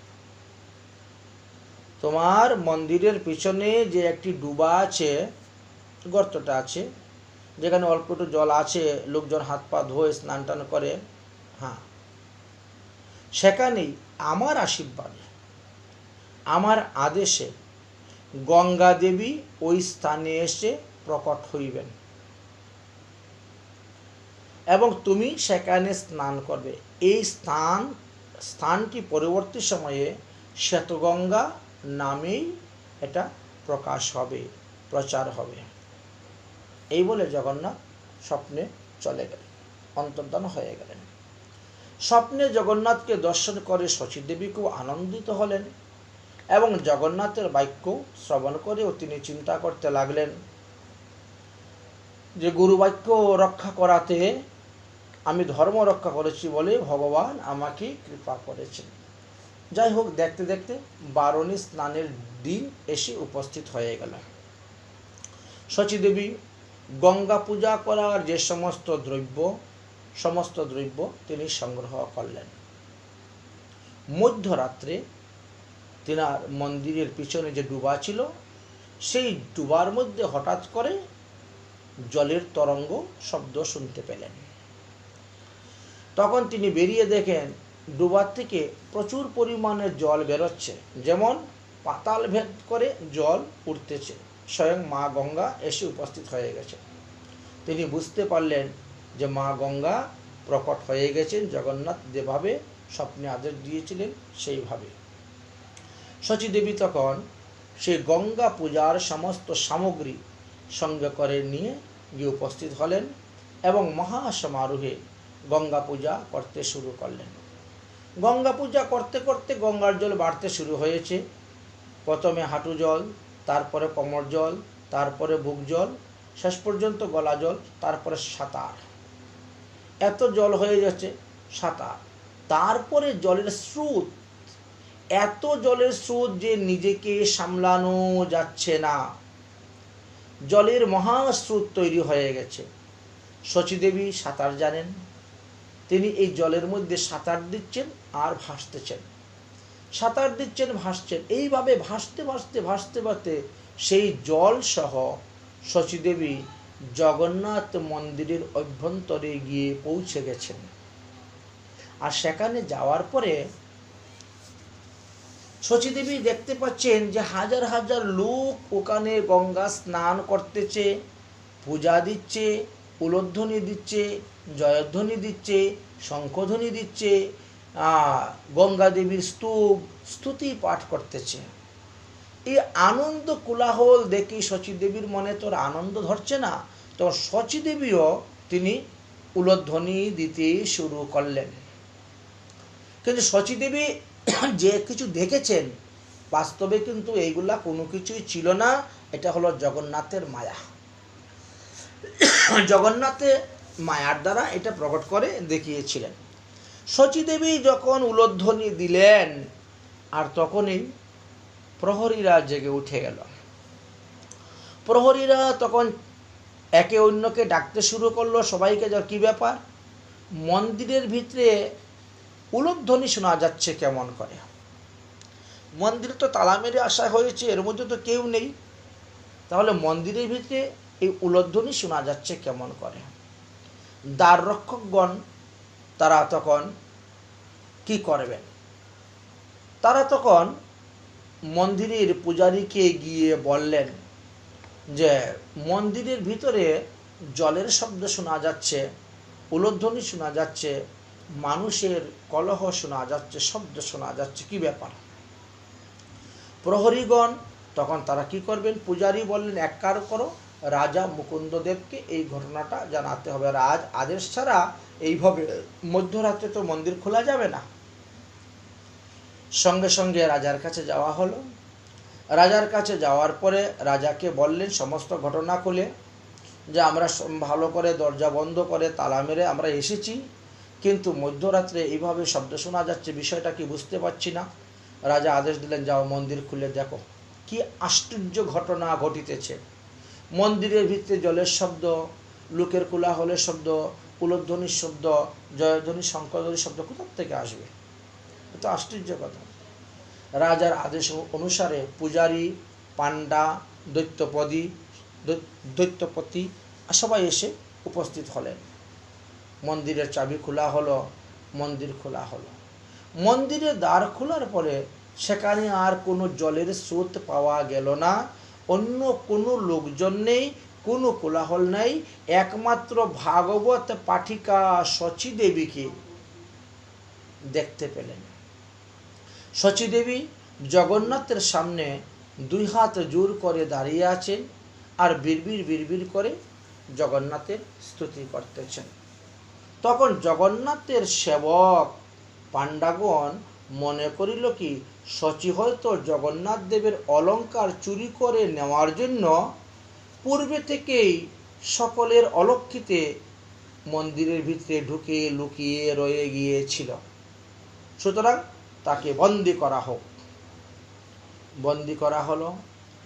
তোমার মন্দিরের পিছনে যে একটি ডুবা আছে, গর্তটা আছে, যেখানে অল্প একটু জল আছে, লোকজন হাত পা ধোয়, স্নান টান করে, হ্যাঁ, সেখানেই আমার আশীর্বাদে, আমার আদেশে গঙ্গা দেবী ওই স্থানে এসে প্রকট হইবেন এবং তুমি সেখানে স্নান করবে। এই স্থানটি পরবর্তী সময়ে শ্বেতগঙ্গা নামেই এটা প্রকাশ হবে, প্রচার হবে। এই বলে জগন্নাথ স্বপ্নে চলে গেলেন, অন্তর্ধান হয়ে গেলেন। স্বপ্নে জগন্নাথকে দর্শন করে শচীদেবী খুব আনন্দিত হলেন এবং জগন্নাথের বাক্য শ্রবণ করেও তিনি চিন্তা করতে লাগলেন যে গুরু বাক্য রক্ষা করাতে আমি ধর্ম রক্ষা করেছি বলে ভগবান আমাকে কৃপা করেছেন। যাই হোক, দেখতে দেখতে বারুণী স্নানের দিন এসে উপস্থিত হয়ে গেল। শচীদেবী গঙ্গা পূজা করার যে সমস্ত দ্রব্য তিনি সংগ্রহ করলেন। মধ্যরাত্রে তিনার মন্দিরের পিছনে যে ডুবা ছিল, সেই ডুবার মধ্যে হঠাৎ করে জলের তরঙ্গ শব্দ শুনতে পেলেন। তখন তিনি বেরিয়ে দেখেন ডুবার থেকে প্রচুর পরিমাণে জল বেরোচ্ছে, যেমন পাতাল ভেদ করে জল উঠতেছে। স্বয়ং মা গঙ্গা এসে উপস্থিত হয়ে গেছে। তিনি বুঝতে পারলেন যে মা গঙ্গা প্রকট হয়ে গেছেন, জগন্নাথ যেভাবে স্বপ্নে আদেশ দিয়েছিলেন সেইভাবে। শচীদেবী তখন সেই গঙ্গা পূজার সমস্ত সামগ্রী সঙ্গে করে নিয়ে গিয়ে উপস্থিত হলেন এবং মহাসমারোহে গঙ্গা পূজা করতে শুরু করলেন। গঙ্গা পূজা করতে করতে গঙ্গার জল বাড়তে শুরু হয়েছে। প্রথমে হাঁটু জল, তারপরে কোমর জল, তারপরে বুক জল, শেষ পর্যন্ত গলা জল, তারপরে সাঁতার। এত জল হয়ে যাচ্ছে, সাঁতার। তারপরে জলের স্রোত, এত জলের স্রোত যে নিজেকে সামলানো যাচ্ছে না, জলের মহাস্রোত তৈরি হয়ে গেছে। শচীদেবী সাঁতার জানেন, তিনি এই জলের মধ্যে সাঁতার দিচ্ছেন আর ভাসতেছেন, সাঁতার দিচ্ছেন, ভাসছেন। এইভাবে ভাসতে ভাসতে ভাসতে ভাসতে সেই জল সহ শচীদেবী জগন্নাথ মন্দিরের অভ্যন্তরে গিয়ে পৌঁছে গেছেন। আর সেখানে যাওয়ার পরে শচীদেবী দেখতে পাচ্ছেন যে হাজার হাজার লোক ওখানে গঙ্গা স্নান করতেছে, পূজা দিচ্ছে, উলধ্বনি দিচ্ছে, জয়ধ্বনি দিচ্ছে, শঙ্খধ্বনি দিচ্ছে, গঙ্গা দেবীর স্তুতি পাঠ করতেছে। এই আনন্দ কোলাহল দেখি শচীদেবীর মনে তোর আনন্দ ধরছে না, তো শচীদেবীও তিনি উলধ্বনি দিতে শুরু করলেন। কিন্তু শচীদেবী যে কিছু দেখেছেন, বাস্তবে কিন্তু এইগুলা কোনো কিছুই ছিল না। এটা হলো জগন্নাথের মায়া। জগন্নাথের মায়ার দ্বারা এটা প্রকট করে দেখিয়েছিলেন। শচীদেবী যখন উলধ্বনি দিলেন, আর তখনই প্রহরীরা জেগে উঠে গেল। প্রহরীরা তখন একে অন্যকে ডাকতে শুরু করলো, সবাইকে, কি ব্যাপার, মন্দিরের ভিতরে উলধ্বনি শোনা যাচ্ছে কেমন করে? মন্দিরে তো তালা মেরে আসা হয়েছে, এর মধ্যে তো কেউ নেই, তাহলে মন্দিরের ভিতরে এই উলধ্বনি শোনা যাচ্ছে কেমন করে? দ্বার রক্ষকগণ তারা তখন কি করবেন? তারা তখন মন্দিরের পূজারীকে গিয়ে বললেন যে মন্দিরের ভিতরে জলের শব্দ শোনা যাচ্ছে, উলধ্বনি শোনা যাচ্ছে, মানুষের কলহ শোনা যাচ্ছে, শব্দ শোনা যাচ্ছে, কি ব্যাপার? প্রহরীগণ তখন তারা কি করবেন? পূজারী বললেন, এক কাজ করো, রাজা মুকুন্দদেবকে এই ঘটনাটা জানাতে হবে। রাজ আদেশ ছাড়া এইভাবে মধ্যরাত্রে তো মন্দির খোলা যাবে না। সঙ্গে সঙ্গে রাজার কাছে যাওয়া হলো। রাজার কাছে যাওয়ার পরে রাজাকে বললেন সমস্ত ঘটনা খুলে, যে আমরা ভালো করে দরজা বন্ধ করে তালা মেরে আমরা এসেছি, কিন্তু মধ্যরাত্রে এইভাবে শব্দ শোনা যাচ্ছে, বিষয়টা কি বুঝতে পারছি না। রাজা আদেশ দিলেন, যাও মন্দির খুলে দেখো। কি আশ্চর্য ঘটনা ঘটিতেছে! মন্দিরের ভিতরে জলের শব্দ, লোকের কোলাহলের শব্দ, উলধ্বনির শব্দ, জয়ধ্বনি, শঙ্খধ্বনির শব্দ কোথার থেকে আসবে? এত আশ্চর্য কথা। রাজার আদেশ অনুসারে পূজারী, পাণ্ডা, দৈত্যপতি সবাই এসে উপস্থিত হলেন। মন্দিরের চাবি খোলা হলো, মন্দির খোলা হলো। মন্দিরের দ্বার খোলার পরে সেখানে আর কোনো জলের স্রোত পাওয়া গেল না, অন্য কোনো লোকজন নেই, কোনো কোলাহল নেই। একমাত্র ভাগবত পাঠিকা শচী দেবীকে দেখতে পেলেন। শচী দেবী জগন্নাথের সামনে দুই হাত জোর করে দাঁড়িয়ে আছেন আর বিড়বিড় করে জগন্নাথের স্তুতি করতেছেন। তখন জগন্নাথের সেবক পাণ্ডাগণ মনে করিল কি, শচী হয়তো জগন্নাথ দেবের অলঙ্কার চুরি করে নেওয়ার জন্য পূর্বে থেকেই সকলের অলক্ষিতে মন্দিরের ভিতরে ঢুকে লুকিয়ে রয়ে গিয়েছিল, সুতরাং তাকে বন্দি করা হোক। বন্দি করা হলো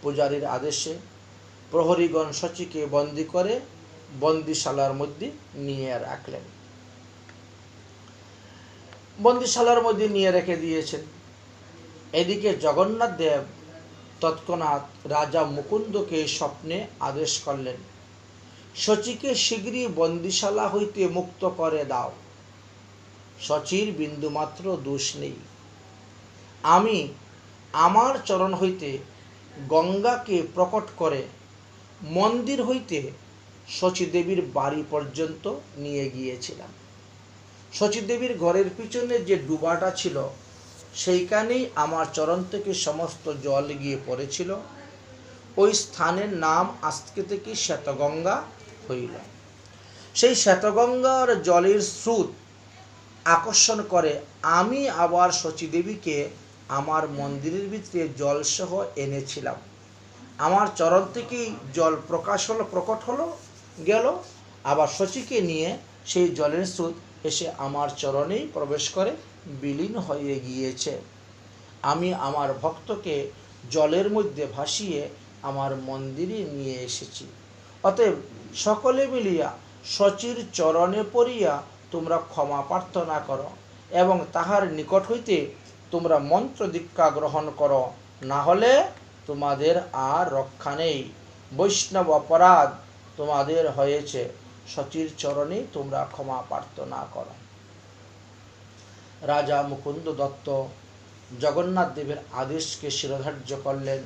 পূজারীর আদেশে। প্রহরীগণ শচীকে বন্দি করে বন্দিশালার মধ্যে নিয়ে রাখলেন। বন্দিশালার মধ্যে নিয়ে রেখে দিয়েছেন। এদিকে জগন্নাথ দেব তৎক্ষণাৎ রাজা মুকুন্দকে স্বপ্নে আদেশ করলেন, শচীকে শীঘ্রই বন্দিশালা হইতে মুক্ত করে দাও। শচীর বিন্দুমাত্র দোষ নেই। আমি আমার চরণ হইতে গঙ্গাকে প্রকট করে মন্দির হইতে শচী দেবীর বাড়ি পর্যন্ত নিয়ে গিয়েছিলাম। শচী দেবীর ঘরের পিছনে যে ডুবাটা ছিল, সেইখানেই আমার চরণ থেকে সমস্ত জল গিয়ে পড়েছিল। ওই স্থানের নাম আজকে থেকে শ্বেতগঙ্গা হইল। সেই শ্বেতগঙ্গার জলের স্রোত আকর্ষণ করে আমি আবার শচী দেবীকে আমার মন্দিরের ভিতরে জলসহ এনেছিলাম। আমার চরণ থেকেই জল প্রকট হলো গেল, আবার শচীকে নিয়ে সেই জলের স্রোত এসে আমার চরণেই প্রবেশ করে বিলীন হয়ে গিয়েছে। আমি আমার ভক্তকে জলের মধ্যে ভাসিয়ে আমার মন্দিরে নিয়ে এসেছি। অতএব সকলে মিলিয়া শচীর চরণে পড়িয়া তোমরা ক্ষমা প্রার্থনা করো এবং তাহার নিকট হইতে তোমরা মন্ত্র দীক্ষা গ্রহণ করো, না হলে তোমাদের আর রক্ষা নেই। বৈষ্ণব অপরাধ তোমাদের হয়েছে, শচীর চরণে তোমরা ক্ষমা প্রার্থনা করো। রাজা মুকুন্দ দত্ত জগন্নাথ দেবের আদেশকে শিরোধার্য করলেন।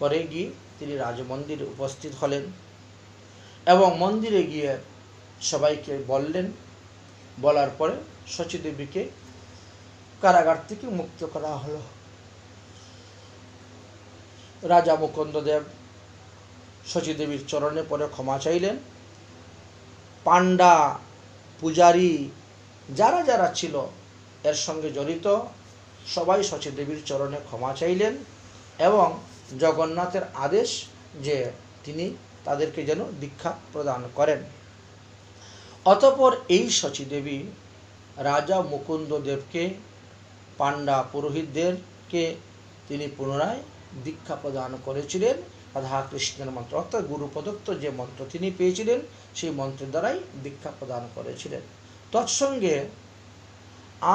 করে গিয়ে তিনি রাজমন্দিরে উপস্থিত হলেন এবং মন্দিরে গিয়ে সবাইকে বললেন। বলার পরে শচী দেবীকে কারাগার থেকে মুক্ত করা হলো। রাজা মুকুন্দদেব শচী দেবীর চরণে পরে ক্ষমা চাইলেন। পাণ্ডা, পূজারী যারা যারা ছিল এর সঙ্গে জড়িত সবাই শচী দেবীর চরণে ক্ষমা চাইলেন এবং জগন্নাথের আদেশ যে তিনি তাদেরকে যেন দীক্ষা প্রদান করেন। অতঃপর এই শচী দেবী রাজা মুকুন্দদেবকে, পাণ্ডা পুরোহিতদেরকে তিনি পুনরায় দীক্ষা প্রদান করেছিলেন রাধা কৃষ্ণের মন্ত্র, অর্থাৎ গুরু প্রদত্ত যে মন্ত্র তিনি পেয়েছিলেন সেই মন্ত্রের দ্বারাই দীক্ষা প্রদান করেছিলেন। তৎসঙ্গে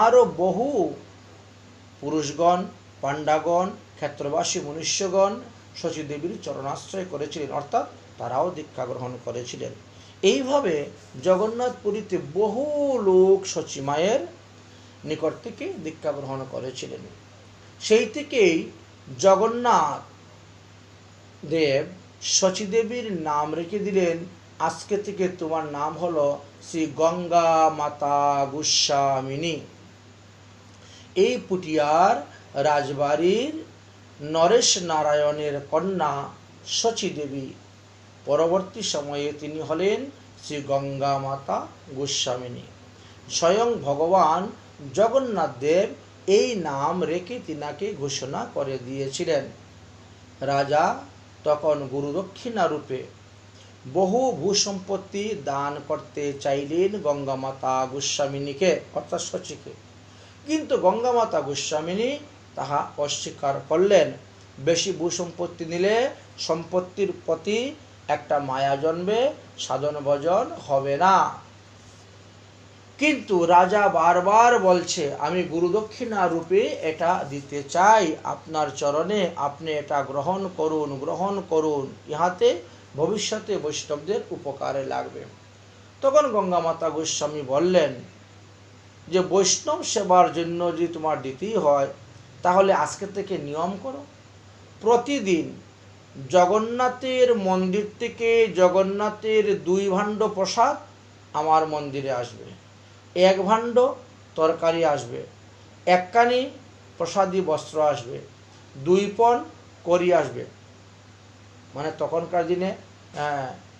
আরও বহু পুরুষগণ, পাণ্ডাগণ, ক্ষেত্রবাসী মনুষ্যগণ শচী দেবীর চরণাশ্রয় করেছিলেন, অর্থাৎ তারাও দীক্ষা গ্রহণ করেছিলেন। এইভাবে জগন্নাথপুরীতে বহু লোক শচী মায়ের নিকট থেকে দীক্ষা গ্রহণ করেছিলেন। সেই থেকেই জগন্নাথ দেব শচী দেবীর নাম রেখে দিলেন আজকে থেকে তোমার নাম হলো শ্রী গঙ্গা মাতা গোস্বামিনী। এই পুটিয়ার রাজবাড়ির নরেশ নারায়ণের কন্যা শচী দেবী। পরবর্তী সময়ে তিনি হলেন শ্রী গঙ্গা মাতা গোস্বামিনী। স্বয়ং ভগবান জগন্নাথ দেব এই নাম রেখে তিনাকে ঘোষণা করে দিয়েছিলেন। রাজা তখন গুরুদক্ষিণা রূপে বহু ভূসম্পত্তি দান করতে চাইলেন গঙ্গা মাতা গোস্বামিনীকে, অর্থাৎ শচীকে। কিন্তু গঙ্গা মাতা গোস্বামিনী তাহা অস্বীকার করলেন। বেশি ভূসম্পত্তি নিলে সম্পত্তির প্রতি একটা মায়া জন্মে, সাধন ভজন হবে না। কিন্তু রাজা বারবার বলছে, আমি গুরুদক্ষিণা রূপে এটা দিতে চাই আপনার চরণে, আপনি এটা গ্রহণ করুন, গ্রহণ করুন, ইহাতে ভবিষ্যতে বৈষ্ণবদের উপকারে লাগবে। তখন গঙ্গা মাতা গোস্বামী বললেন যে বৈষ্ণব সেবার জন্য যদি তোমার দিতেই হয় তাহলে আজকে থেকে নিয়ম করো, প্রতিদিন জগন্নাথের মন্দির থেকে জগন্নাথের 2 ভাণ্ড প্রসাদ আমার মন্দিরে আসবে, 1 ভাণ্ড তরকারি আসবে, 1 কানি প্রসাদী বস্ত্র আসবে, 2 পণ করি আসবে। মানে তখনকার দিনে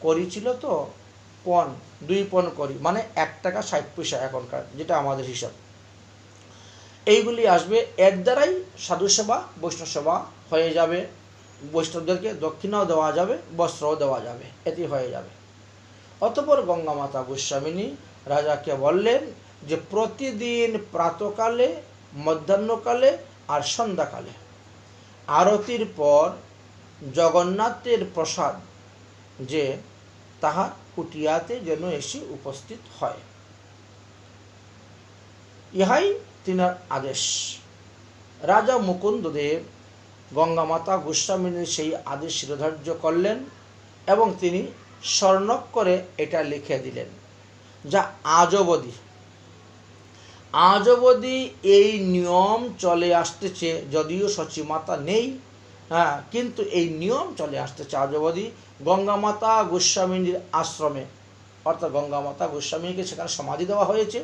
করি ছিল তো, পণ, 2 পণ করি মানে 1 টাকা 60 পয়সা এখনকার, যেটা আমাদের হিসাব। এইগুলি আসবে, এর দ্বারাই সাধু সেবা বৈষ্ণব সেবা হয়ে যাবে। বৈষ্ণবদেরকে দক্ষিণাও দেওয়া যাবে, বস্ত্রও দেওয়া যাবে, এটি হয়ে যাবে। অতঃপর গঙ্গা মাতা গোস্বামিনী রাজাকে বললেন যে প্রতিদিন প্রাতকালে, মধ্যাহ্নকালে আর সন্ধ্যাকালে আরতির পর জগন্নাথের প্রসাদ যে তাহার কুটিয়াতে যেন এসে উপস্থিত হয়, ইহাই তিনার আদেশ। রাজা মুকুন্দদেব গঙ্গা মাতা গোস্বামিনীর সেই আদেশ শিরোধার্য করলেন এবং তিনি স্বর্ণাক্ষরে এটা লিখে দিলেন, যা আজ অবধি এই নিয়ম চলে আসতেছে। যদিও শচী মাতা নেই, কিন্তু এই নিয়ম চলে আসতেছে আজ অবধি। গঙ্গা মাতা গোস্বামিনীর আশ্রমে, অর্থাৎ গঙ্গা মাতা গোস্বামীকে সেখানে সমাধি দেওয়া হয়েছে,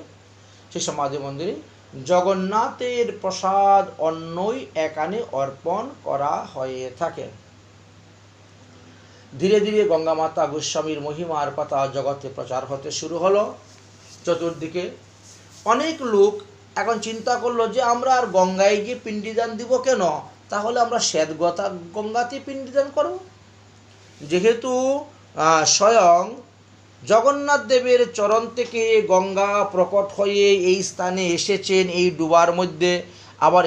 সেই সমাধি মন্দিরে জগন্নাথের প্রসাদ অন্যই এখানে অর্পণ করা হয়ে থাকে। ধীরে ধীরে গঙ্গা মাতা গোস্বামীর মহিমার কথা জগতে প্রচার হতে শুরু হলো। চতুর্দিকে অনেক লোক এখন চিন্তা করলো যে আমরা আর গঙ্গায় গিয়ে পিণ্ডিদান দিব কেন, তাহলে আমরা শ্বেত গঙ্গাতে পিণ্ডিদান করব। যেহেতু স্বয়ং জগন্নাথ দেবের চরণ থেকে গঙ্গা প্রকট হয়ে এই স্থানে এসেছেন, এই ডুবার মধ্যে, আবার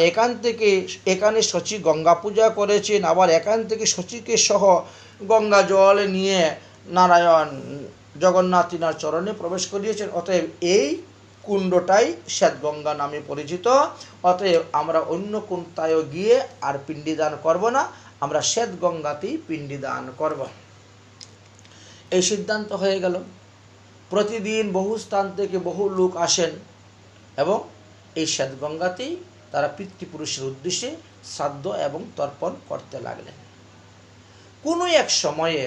এখানে শচী গঙ্গা পূজা করেছেন, আবার এখান থেকে শচীকে সহ গঙ্গা জল নিয়ে নারায়ণ জগন্নাথ তিনার চরণে প্রবেশ করিয়েছেন। অতএব এই কুণ্ডটাই শ্বেতগঙ্গা নামে পরিচিত। অতএব আমরা অন্য কোনটায় গিয়ে আর পিণ্ডিদান করব না, আমরা শ্বেতগঙ্গাতেই পিণ্ডিদান করব। এই সিদ্ধান্ত হয়ে গেল। প্রতিদিন বহু স্থান থেকে বহু লোক আসেন এবং এই শ্বেতগঙ্গাতেই তারা পিতৃপুরুষের উদ্দেশ্যে শ্রাদ্ধ এবং তর্পণ করতে লাগলেন। কোনো এক সময়ে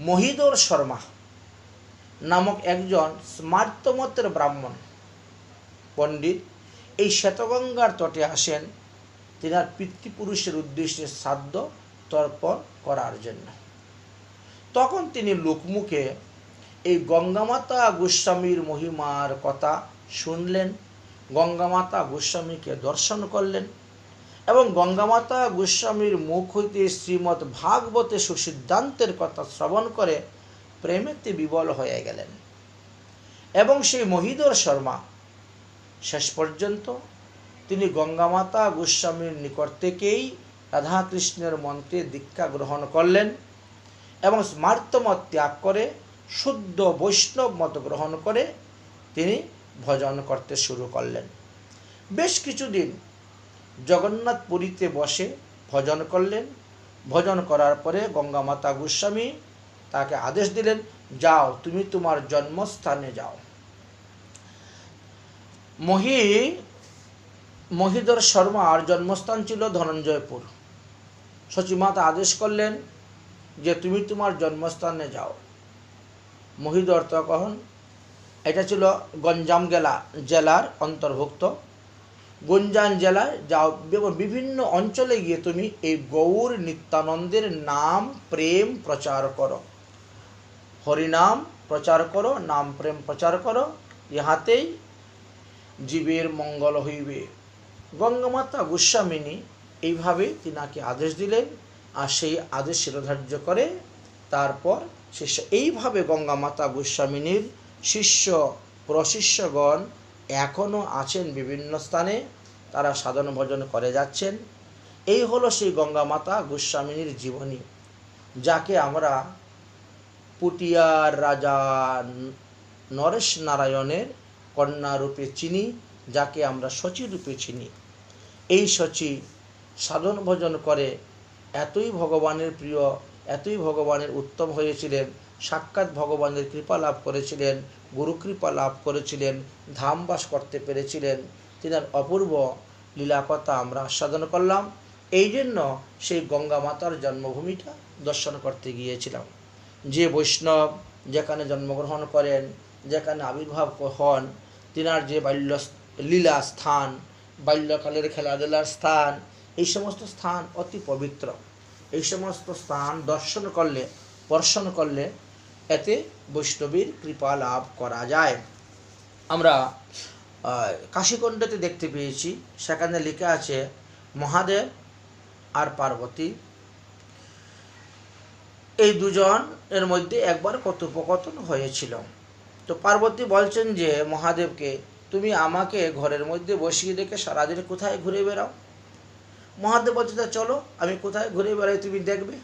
মহিধর শর্মা নামক একজন স্মার্তমতের ব্রাহ্মণ পণ্ডিত এই শ্বেতগঙ্গার তটে আসেন তিনার পিতৃপুরুষের উদ্দেশ্যে শ্রাদ্ধ তর্পণ করার জন্য। তখন তিনি লোকমুখে এই গঙ্গামাতা গোস্বামীর মহিমার কথা শুনলেন, গঙ্গামাতা গোস্বামীকে দর্শন করলেন এবং গঙ্গামাতা গোস্বামীর মুখ হইতে শ্রীমদ্ ভাগবতে সুসিদ্ধান্তের কথা শ্রবণ করে প্রেমেতে বিবল হয়ে গেলেন। এবং সেই মহিধর শর্মা শেষ পর্যন্ত তিনি গঙ্গামাতা গোস্বামীর নিকট থেকেই রাধাকৃষ্ণের মন্ত্রে দীক্ষা গ্রহণ করলেন এবং স্মার্তমত ত্যাগ করে শুদ্ধ বৈষ্ণব মত গ্রহণ করে তিনি ভজন করতে শুরু করলেন। বেশ কিছুদিন জগন্নাথ পুরীতে বসে ভজন করলেন। ভজন করার পরে গঙ্গামাতা গোস্বামী তাকে আদেশ দিলেন, যাও তুমি তোমার জন্মস্থানে যাও। মহিধর শর্মার জন্মস্থান ছিল ধনঞ্জয়পুর। শচীমাতা আদেশ করলেন যে তুমি তোমার জন্মস্থানে যাও। মহিদর্তকহন। এটা ছিল গঞ্জাম জেলার অন্তর্ভুক্ত। গঞ্জাম জেলায় যাও, বিভিন্ন অঞ্চলে গিয়ে তুমি এই গৌর নিত্যানন্দের নাম প্রেম প্রচার করো, হরিনাম প্রচার করো, নাম প্রেম প্রচার করো, ইহাতেই জীবের মঙ্গল হইবে। গঙ্গামাতা গোস্বামিনী এইভাবে তিনাকে আদেশ দিলেন, আর সেই আদেশ শিরোধার্য করে তারপর শিষ্য এইভাবে গঙ্গামাতা গোস্বামিনীর শিষ্য প্রশিষ্যগণ এখনও আছেন বিভিন্ন স্থানে, তারা সাধন ভজন করে যাচ্ছেন। এই হলো সেই গঙ্গামাতা গোস্বামিনীর জীবনী, যাকে আমরা পুটিয়ার রাজা নরেশ নারায়ণের কন্যা রূপে চিনি, যাকে আমরা শচী রূপে চিনি। এই শচী সাধন ভজন করে এতই ভগবানের প্রিয়, এতই ভগবানের উত্তম হয়েছিলেন, সাক্ষাৎ ভগবানের কৃপা লাভ করেছিলেন, গুরু কৃপা লাভ করেছিলেন, ধামবাস করতে পেরেছিলেন। তিনার অপূর্ব লীলাকথা আমরা আস্বাদন করলাম। এই জন্য সেই গঙ্গা মাতার জন্মভূমিটা দর্শন করতে গিয়েছিলাম। যে বৈষ্ণব যেখানে জন্মগ্রহণ করেন, যেখানে আবির্ভাব হন, তিনার যে বাল্য লীলা স্থান, বাল্যকালের খেলাধুলার স্থান, এই সমস্ত স্থান অতি পবিত্র। এই সমস্ত স্থান দর্শন করলে, দর্শন করলে এতে বৈষ্ণবীর কৃপা লাভ করা যায়। আমরা কাশীকুণ্ডতে দেখতে পেয়েছি, সেখানে লেখা আছে মহাদেব আর পার্বতী, এই দুজন এর মধ্যে একবার কথোপকথন হয়েছিল। তো পার্বতী বলছেন যে মহাদেবকে, তুমি আমাকে ঘরের মধ্যে বসিয়ে রেখে সারাদিন কোথায় ঘুরে বেড়াও? মহাদেব বলছে, তা চলো আমি কোথায় ঘুরে বেড়াই তুমি দেখবে।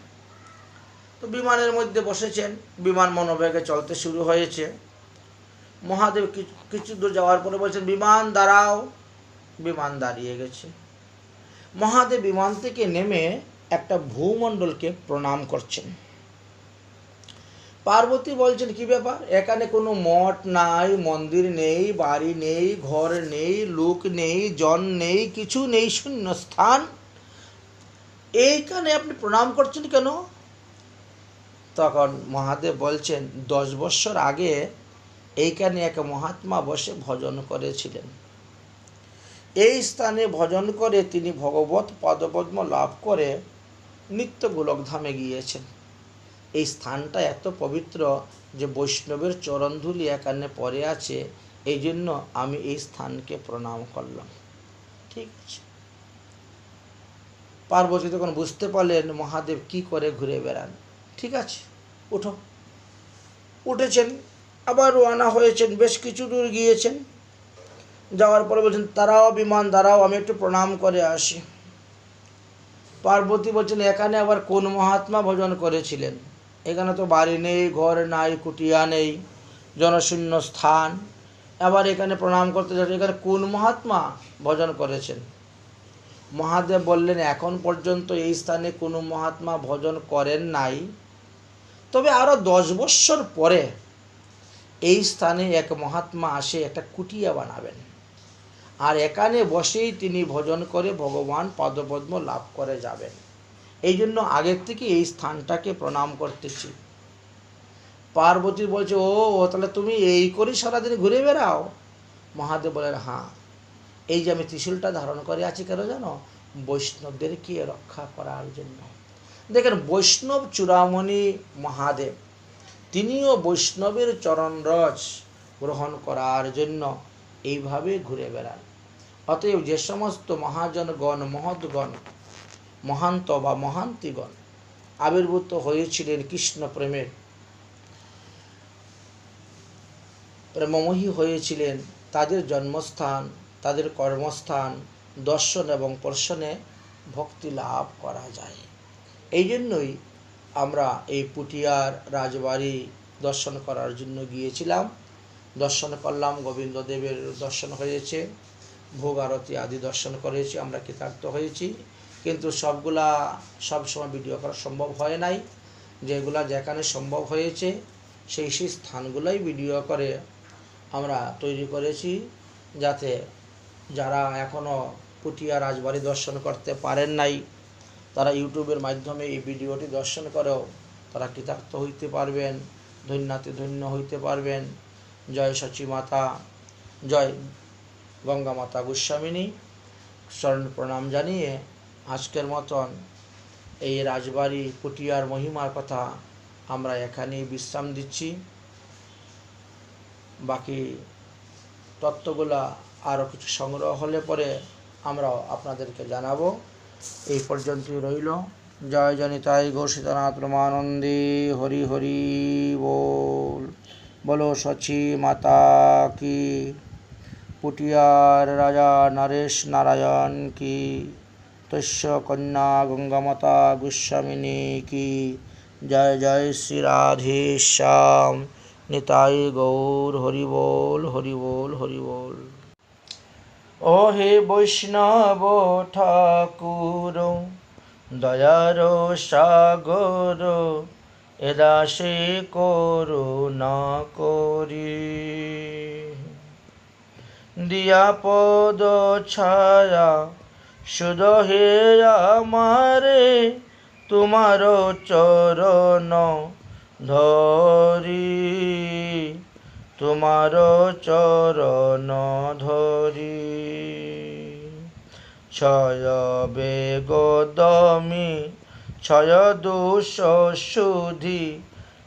তো বিমানের মধ্যে বসেছেন, বিমান মনোবেগে চলতে শুরু হয়েছে। মহাদেব কিছু দূর যাওয়ার পরে বলছেন, বিমান দাঁড়াও। বিমান দাঁড়িয়ে গেছে। মহাদেব বিমান থেকে নেমে একটা ভূমণ্ডলকে প্রণাম করছেন। পার্বতী বলছেন, কি ব্যাপার? এখানে কোনো মঠ নাই, মন্দির নেই, বাড়ি নেই, ঘর নেই, লোক নেই, জন নেই, কিছু নেই, শূন্য স্থান, এইখানে আপনি প্রণাম করছেন কেন? তখন মহাদেব বলছেন, 10 বছর আগে এইখানে এক মহাত্মা বসে ভজন করেছিলেন। এই স্থানে ভজন করে তিনি ভগবত পদপদ্ম লাভ করে নিত্য গোলকধামে গিয়েছেন। এই স্থানটা এত পবিত্র যে বৈষ্ণবের চরণধূলি এখানে পড়ে আছে, এই জন্য আমি এই স্থানকে প্রণাম করলাম। ঠিক আছে। পার্বতী তখন বুঝতে পারলেন মহাদেব কি করে ঘুরে বেড়ান। ঠিক আছে, উঠো। উঠেছেন, আবার রওনা হয়েছেন, বেশ কিছু দূর গিয়েছেন। যাওয়ার পরে বলছেন, তারাও বিমান দাঁড়াও, আমি একটু প্রণাম করে আসি। পার্বতী বলছেন, এখানে আবার কোন মহাত্মা ভজন করেছিলেন? এখানে তো বাড়ি নেই, ঘর নাই, কুটিয়া নেই, জনশূন্য স্থান, আবার এখানে প্রণাম করতে যাচ্ছে, এখানে কোন মহাত্মা ভজন করেছেন? মহাদেব বললেন, এখন পর্যন্ত এই স্থানে কোনো মহাত্মা ভজন করেন নাই, তবে আরও 10 বৎসর পরে এই স্থানে এক মহাত্মা আসে একটা কুটিয়া বানাবেন, আর এখানে বসেই তিনি ভজন করে ভগবান পদপদ্ম লাভ করে যাবেন। এই জন্য আগের থেকে এই স্থানটাকে প্রণাম করতেছি। পার্বতী বলছে, ও তাহলে তুমি এই করে সারাদিন ঘুরে বেড়াও? মহাদেব বলেন, হ্যাঁ, এই যে আমি ত্রিশূলটা ধারণ করে আছি কেন জানো? বৈষ্ণবদেরকে রক্ষা করার জন্য। দেখেন, বৈষ্ণব চূড়ামণি মহাদেব, তিনিও বৈষ্ণবের চরণরজ গ্রহণ করার জন্য এইভাবে ঘুরে বেড়ান। অতএব যে সমস্ত মহাজনগণ, মহৎগণ, মহান্ত বা মহান্তিগণ আবির্ভূত হয়েছিলেন কৃষ্ণ প্রেমের, প্রেমময়ী হয়েছিলেন, তাদের জন্মস্থান, তাদের কর্মস্থান দর্শন এবং স্পর্শনে ভক্তি লাভ করা যায়। এই জন্যই আমরা এই পুটিয়ার রাজবাড়ি দর্শন করার জন্য গিয়েছিলাম। দর্শন করলাম, গোবিন্দদেবের দর্শন হয়েছে, ভোগ আরতি আদি দর্শন করেছি, আমরা কৃতার্থ হয়েছি। কিন্তু সবগুলা সবসময় ভিডিও করা সম্ভব হয় নাই। যেগুলা যেখানে সম্ভব হয়েছে সেই স্থানগুলোই ভিডিও করে আমরা তৈরি করেছি, যাতে যারা এখনও পুটিয়া রাজবাড়ি দর্শন করতে পারেন নাই, তারা ইউটিউবের মাধ্যমে এই ভিডিওটি দর্শন করেও তারা কৃতার্থ হইতে পারবেন, ধন্যাতে ধন্য হইতে পারবেন। জয় সচী মাতা, জয় গঙ্গা মাতা গোস্বামিনী। চরণ প্রণাম জানিয়ে আজকের মতন এই রাজবাড়ি পুটিয়ার মহিমার কথা আমরা এখানেই বিশ্রাম দিচ্ছি। বাকি তত্ত্বগুলা আরও কিছু সংগ্রহ হলে পরে আমরাও আপনাদেরকে জানাবো। এই পর্যন্তই রইল। জয় জনিতাই গো সীতানাথ প্রমানন্দে হরি হরি बोल। বলো সচী মাতা কি, পুটিয়ার রাজা নরেশ নারায়ণ কি, তস্য কন্যা গঙ্গা মাতা গোস্বামিনী কি। জয় জয় শ্রী রাধে শ্যাম নিতাই গৌর হরি बोल হরি बोल হরি बोल। ও হে বৈষ্ণব ঠাকুর দয়ার সাগর, এদাসে করুণা করি, দিয়া পদ ছায়া শুধ হে আমারে, তোমার চরণ ধরি, তোমার চরণ ধরি। ছয় বেগদমি ছয় দোষ শুধি,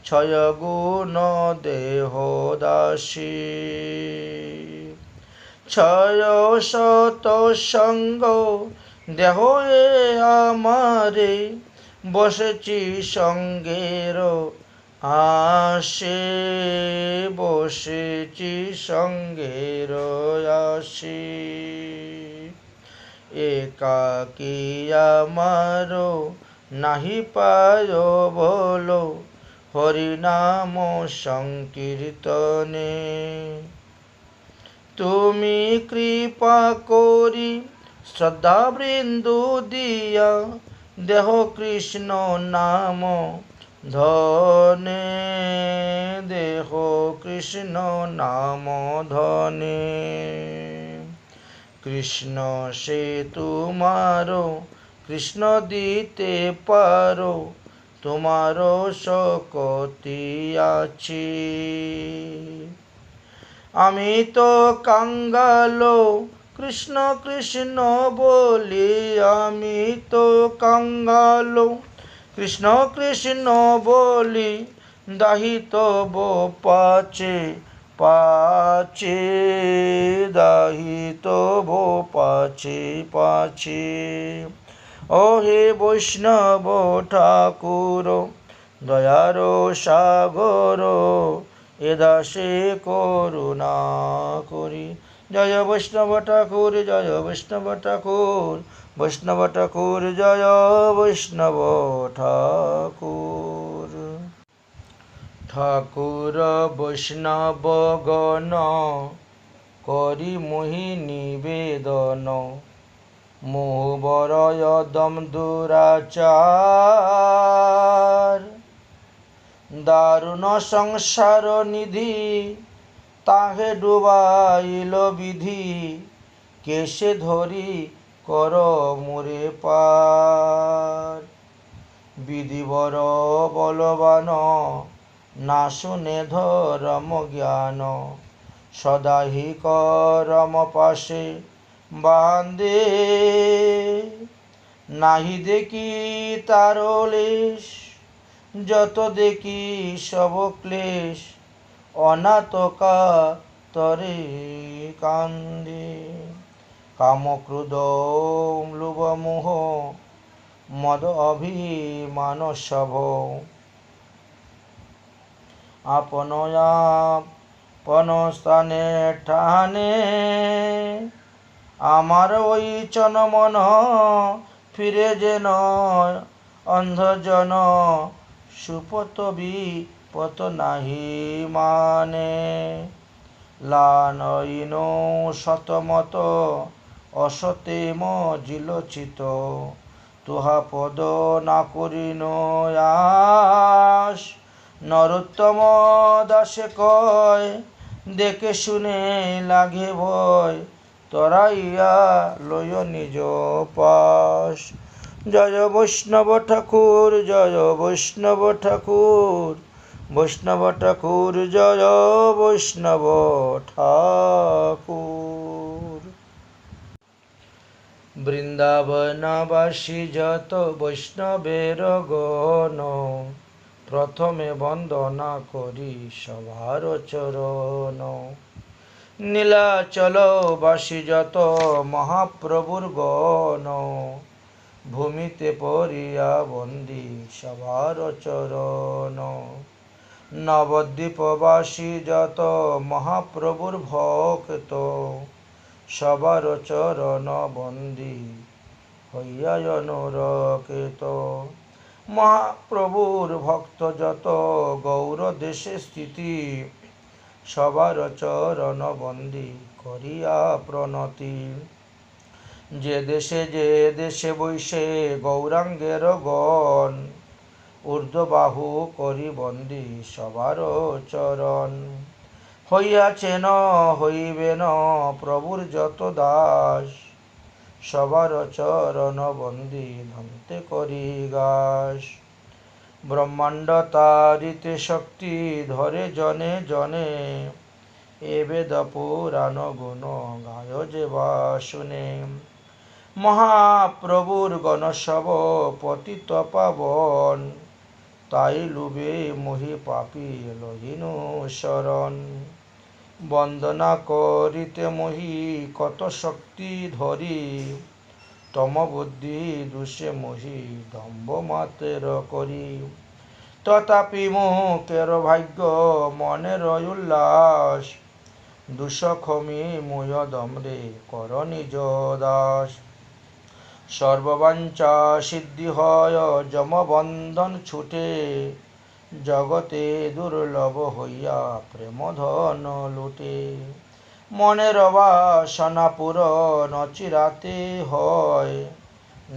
ছয় গুণ দেহ দাসী, ছয় শত সঙ্গ দেহ এ আমারে, বসেছি সঙ্গের আসে, বসেছি সঙ্গের আসে। একাকী আমার নাহি পায় বলো, হরিনাম সংকীর্তনে। তুমি কৃপা করি শ্রদ্ধা বৃন্দু দিয়া, দেহ কৃষ্ণ নাম ধনে, দেহ কৃষ্ণ নাম ধনে। কৃষ্ণ সে তোমারো, কৃষ্ণ দিতে পারো, তোমারও শক্তি আছে। আমি তো কাঙ্গাল কৃষ্ণ কৃষ্ণ বলি, আমি তো কাঙ্গাল কৃষ্ণ কৃষ্ণ বলি, দাহিত পাচে পাচে, দাহিত পাচে পাচে। ও হে বৈষ্ণব ঠাকুর দয়ার সাগর, এদাসে করুণা করি। জয় বৈষ্ণব ঠাকুর, জয় বৈষ্ণব ঠাকুর, বৈষ্ণব ঠাকুর জয় বৈষ্ণব ঠাকুর। ঠাকুর বৈষ্ণব গণ করি মোহি নিবেদন, মোহবর দম দুরাচার। দারুণ সংসার নিধি তাহে ডুবাইল বিধি, কেশে ধরি কর মোরে পার। বিধিবর বলবান না শুনে ধরম জ্ঞান, সদাহি করম পাশে বান্ধে। নাহি দেখি তার লেশ, যত দেখি সব ক্লেশ, অনাথকা তরে কান্দে। কাম ক্রোধ লোভ মোহ মদ অভিমান সভ, আপন আপন স্থানে ঠানে। আমার ওই চন মন ফিরে যেন অন্ধজন, সুপত বিপত নাহি মানে। লানইন শতমত অসতে মজিলচিত, তুহা পদ না করিন আস। নরোত্তম দাসে কয় দেখে শুনে লাগে ভয়, তরাইয়া লয় নিজ পাশ। জয় বৈষ্ণব ঠাকুর, জয় বৈষ্ণব ঠাকুর, বৈষ্ণব ঠাকুর জয় বৈষ্ণব ঠাকুর। বৃন্দাবনবাসী যত বৈষ্ণবের গণ, প্রথমে বন্দনা করি সবার চরণ। নীলাচলবাসী যত মহাপ্রভুর গণ, ভূমিতে পড়িয়া বন্দি সবার চরণ। নবদ্বীপবাসী যত মহাপ্রভুর ভক্ত, সবার চরণ বন্দি হইয়া অনুরক্ত। মহাপ্রভুর ভক্ত যত গৌর দেশে স্থিতি, সবার চরণ বন্দি করিয়া প্রণতি। যে দেশে বৈশে গৌরাঙ্গের গণ, ঊর্ধ্ববাহু করি বন্দি সবার চরণ। হইয়াছেন হইবেন প্রভুর যত দাস, সবার চরণ বন্দি ধন্তে করি গাস। ব্রহ্মাণ্ড তারিতে শক্তি ধরে জনে জনে, এ বেদ পুরাণ গুণ গায় যে বা শুনে। মহাপ্রভুর গণ সব পতিত পাবন, তাই লুবে মোহি পাপী লহিনু শরণ। বন্দনা করিতে মোহি কত শক্তি ধরি, তম বুদ্ধি দোষে মোহি দম্ভ মাতের করি। তথাপি মুখের ভাগ্য মনের উল্লাস, দুঃখমি মুয় দম্রে কর নিজ দাস। সর্ববাঞ্ছা সিদ্ধি হয় যমবন্ধন ছুটে, জগতে দুর্লভ হইয়া প্রেম ধন লুটে। মনের বাসনা পূরণ চিরাতে হয়,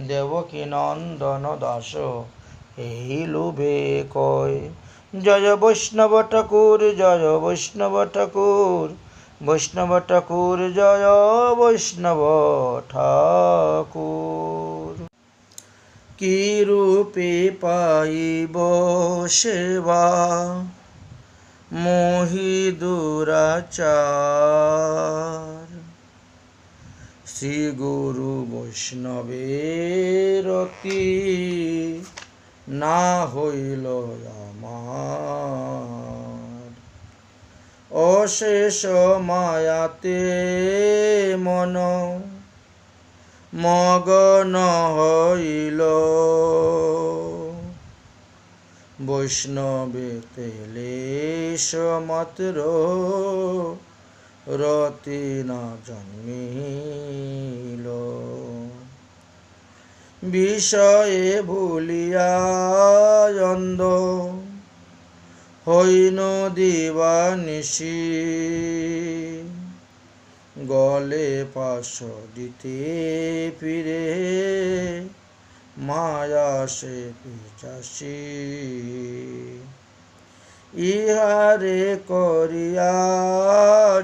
দেবকী নন্দন দাস এই লোভে কয়। জয় বৈষ্ণব ঠাকুর জয় বৈষ্ণব ঠাকুর, বৈষ্ণব ঠাকুর জয় বৈষ্ণব ঠাকুর। কি রূপে পাইব সেবা মোহি দুরাচার, শ্রী গুরু বৈষ্ণবের অতি না হইল আমার। অশেষ মায়াতে মন মগন হইল, বৈষ্ণবেতে লেশ মাত্র রতি না জন্মিল। বিষয়ে ভুলিয়া অন্ধ হইন দিবানিশি, গলে পাশ দিতে ফিরে মায়া সে পিছাসি। ইহারে করিয়া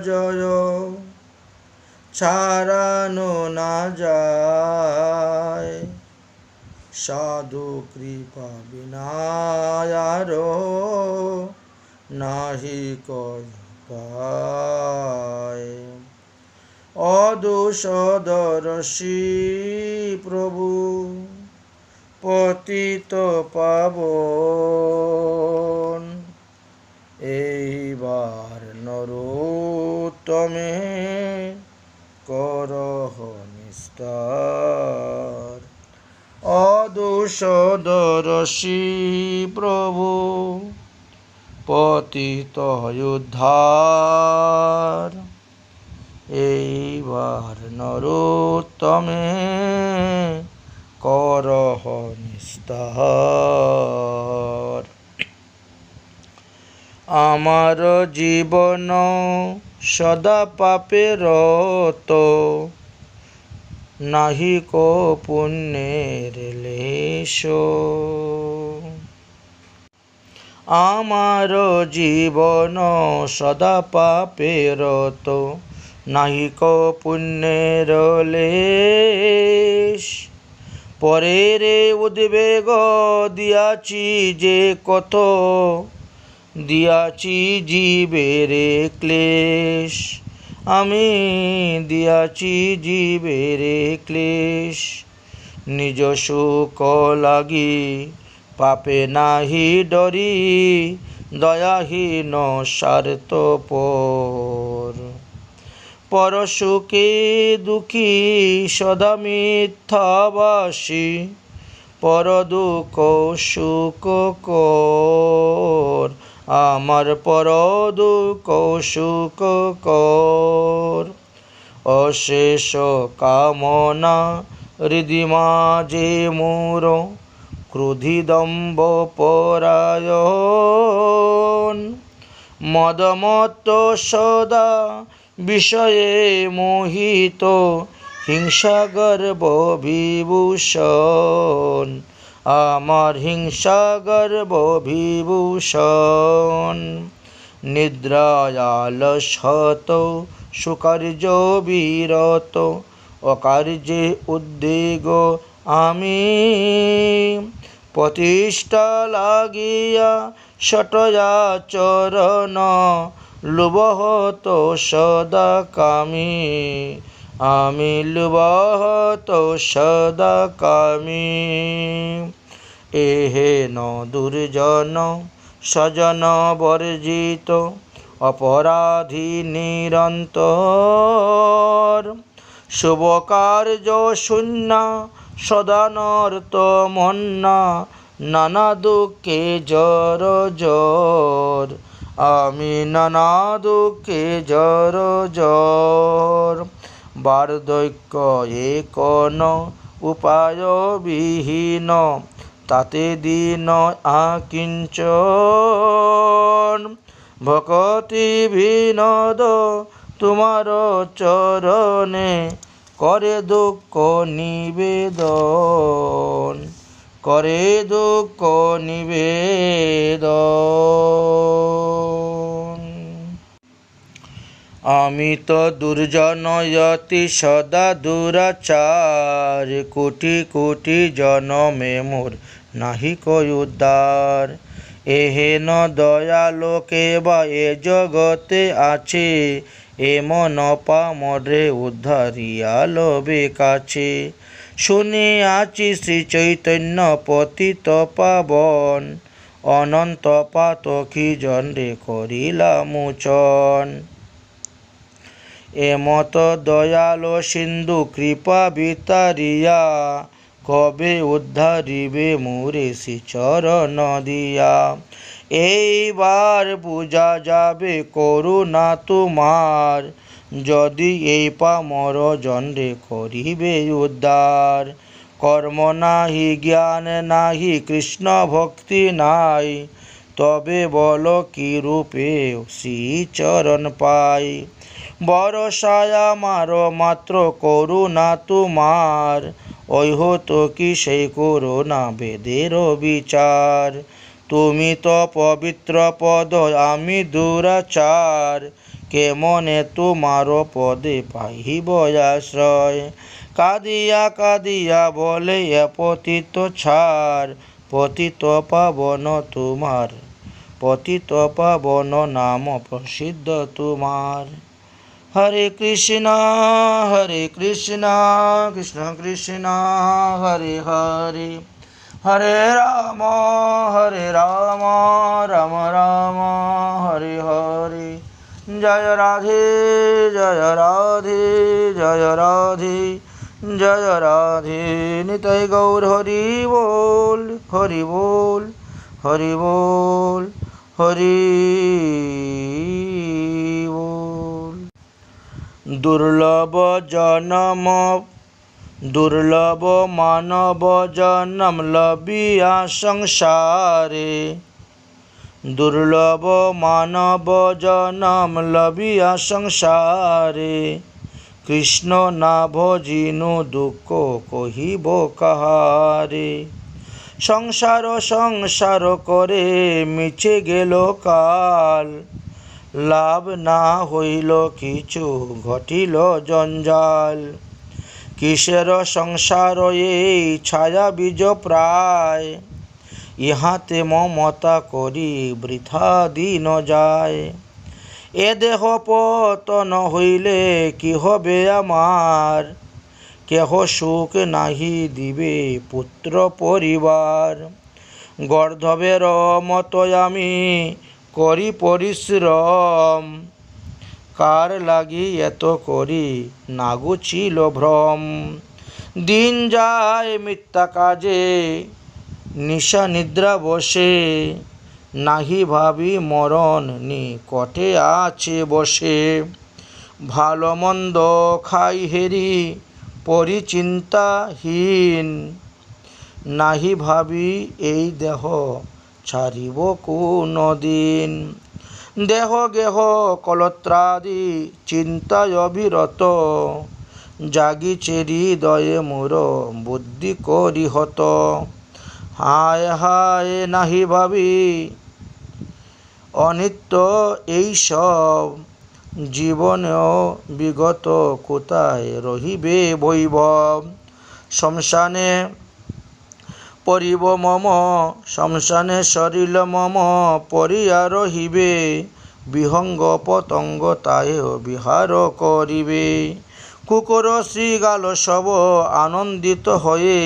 জয় ছাড়ানো না যায়, সাধু কৃপা বিনায়ার নাহি কয়। অদোষদর্শী প্রভু পতিত পাবন, এইবার নরোত্তমে করহ নিস্তার। অদোষদর্শী প্রভু পতিত উদ্ধার, এইবার নরোত্তমে করহ নিস্তার। আমার জীবন সদা পাপে রত, নাহি কো পুণ্যের লেশ। আমার জীবন সদা পাপে রত, নাহি কো পুণ্যের লেশ। পরের উদ্বেগ দিয়াছি যে কত, দিয়াছি জীবেরে ক্লেশ, আমি দিয়াছি জীবেরে ক্লেশ। নিজ সুখ লাগি পাপে নাহি ডরি, দয়াহীন স্বার্থপর। পর সুখে দুঃখী সদা মিথ্যাবাসী, পর দুঃখ সুখ কর, আমার পর দুঃখ সুখ কর। অশেষ কামনা হৃদি মাঝে মোর, ক্রোধী দম্ভ পরায়ণ। মদমত্ত সদা বিষয়ে মোহিত, হিংসা গর্ব বিভূষণ, আমার হিংসা গর্ব বিভূষণ। নিদ্রায় আলসত সুকার্য বিরত, অকার্যে উদ্বেগ আমি। প্রতিষ্ঠা লাগিয়া সটয়াচরণ, লোভহত সদা কামী, আমি লোভহত সদা কামী। এহেন দুর্জন স্বজন বর্জিত, অপরাধী নিরন্তর। শুভ কার্য শূন্য সদানর্ত মন্না, নানা দুঃখে জর জর, আমি নানা দুঃখে জর জর। বার্ধক্য একন উপায় বিহীন, তাতে দিন আকিঞ্চন। ভকতি বিনোদ তোমার চরণে, করে দুঃখ নিবেদন, করে দুঃখ নিবেদন। আমি তো দুর্জন অতি সদা দুরাচার, কোটি কোটি জনমে মোর নাহি কই উদ্ধার। এহেন দয়ালো কে বা এ জগতে আছে, এমন পামরে উদ্ধারিয়া লবে কাছে। শুনিয়াছি শ্রী চৈতন্য পতিত পাবন, অনন্ত পাতকী জন্ডে করিলা মোচন। এমত দয়ালো সিন্ধু কৃপা বিতারিয়া, কবে উদ্ধারিবে মোরে শ্রীচরণ দিয়া। এইবার বুঝা যাবে করুণা তোমার, যদি এই পামর জন্ডে করিবে উদ্ধার। কর্ম নাহি জ্ঞান নাহি কৃষ্ণ ভক্তি নাই, তবে বল কি রূপে শ্রীচরণ পাই। বরসায় আমার মাত্র করুণা তোমার, ঐহত কি সেই করুণা বেদের বিচার। তুমি তো পবিত্র পদ আমি দুরাচার, কেমনে তোমার পদে পাইব আশ্রয়। কাঁদিয়া কাঁদিয়া বলে এ পতিত ছার, পতিত পাবন তোমার, পতিত পাবন নাম প্রসিদ্ধ তোমার। হরে কৃষ্ণ কৃষ্ণ কৃষ্ণ হরে হরে, হরে রাম রাম রাম হরে হরে। জয় রাধে জয় রাধে জয় রাধে জয় রাধে। নিতাই গৌর হরি বল হরি বল হরি বল হরি বল। দুর্লভ জনম দুর্লভ মানব জনম লবিয়া সংসারে, দুর্লভ মানব জনম লবিয়া সংসারে। কৃষ্ণ না ভজিনু দুঃখ কহিব কাহারে। সংসার সংসার করে মিছে গেল কাল, লাভ না হইল কিছু ঘটিল জঞ্জাল। কিসের সংসার এই ছায়া বীজ প্রায়, ইহাতে মমতা করি বৃথা দিন যায়। এ দেহ পতন হইলে কি হবে আমার, কেহ সুখ নাহি দিবে পুত্র পরিবার। গর্ধবের মতো আমি করি পরিশ্রম, কার লাগি এত করি নাগুছিল ভ্রম। দিন যায় মিথ্যা কাজে নিশা নিদ্রা বসে, নাহি ভাবি মরণ নিকটে আছে বসে। ভালো মন্দ খাই হেরি পরিচিন্তাহীন, নাহি ভাবি এই দেহ ছাড়িব কোন দিন। দেহ গেহ কলত্রাদি চিন্তায় অবিরত, জাগিছে হৃদয়ে মোর বুদ্ধি করি হত। হায় হায় নাহি ভাবি অনিত্য এইসব, জীবনেও বিগত কোথায় রহিবে বৈভব। শ্মশানে পরিব মম, শ্মশানে শরীর মম পরিয়া রহিবে। বিহঙ্গ পতঙ্গ তাহে বিহার করিবে। কুকুর শৃগাল সব আনন্দিত হয়ে,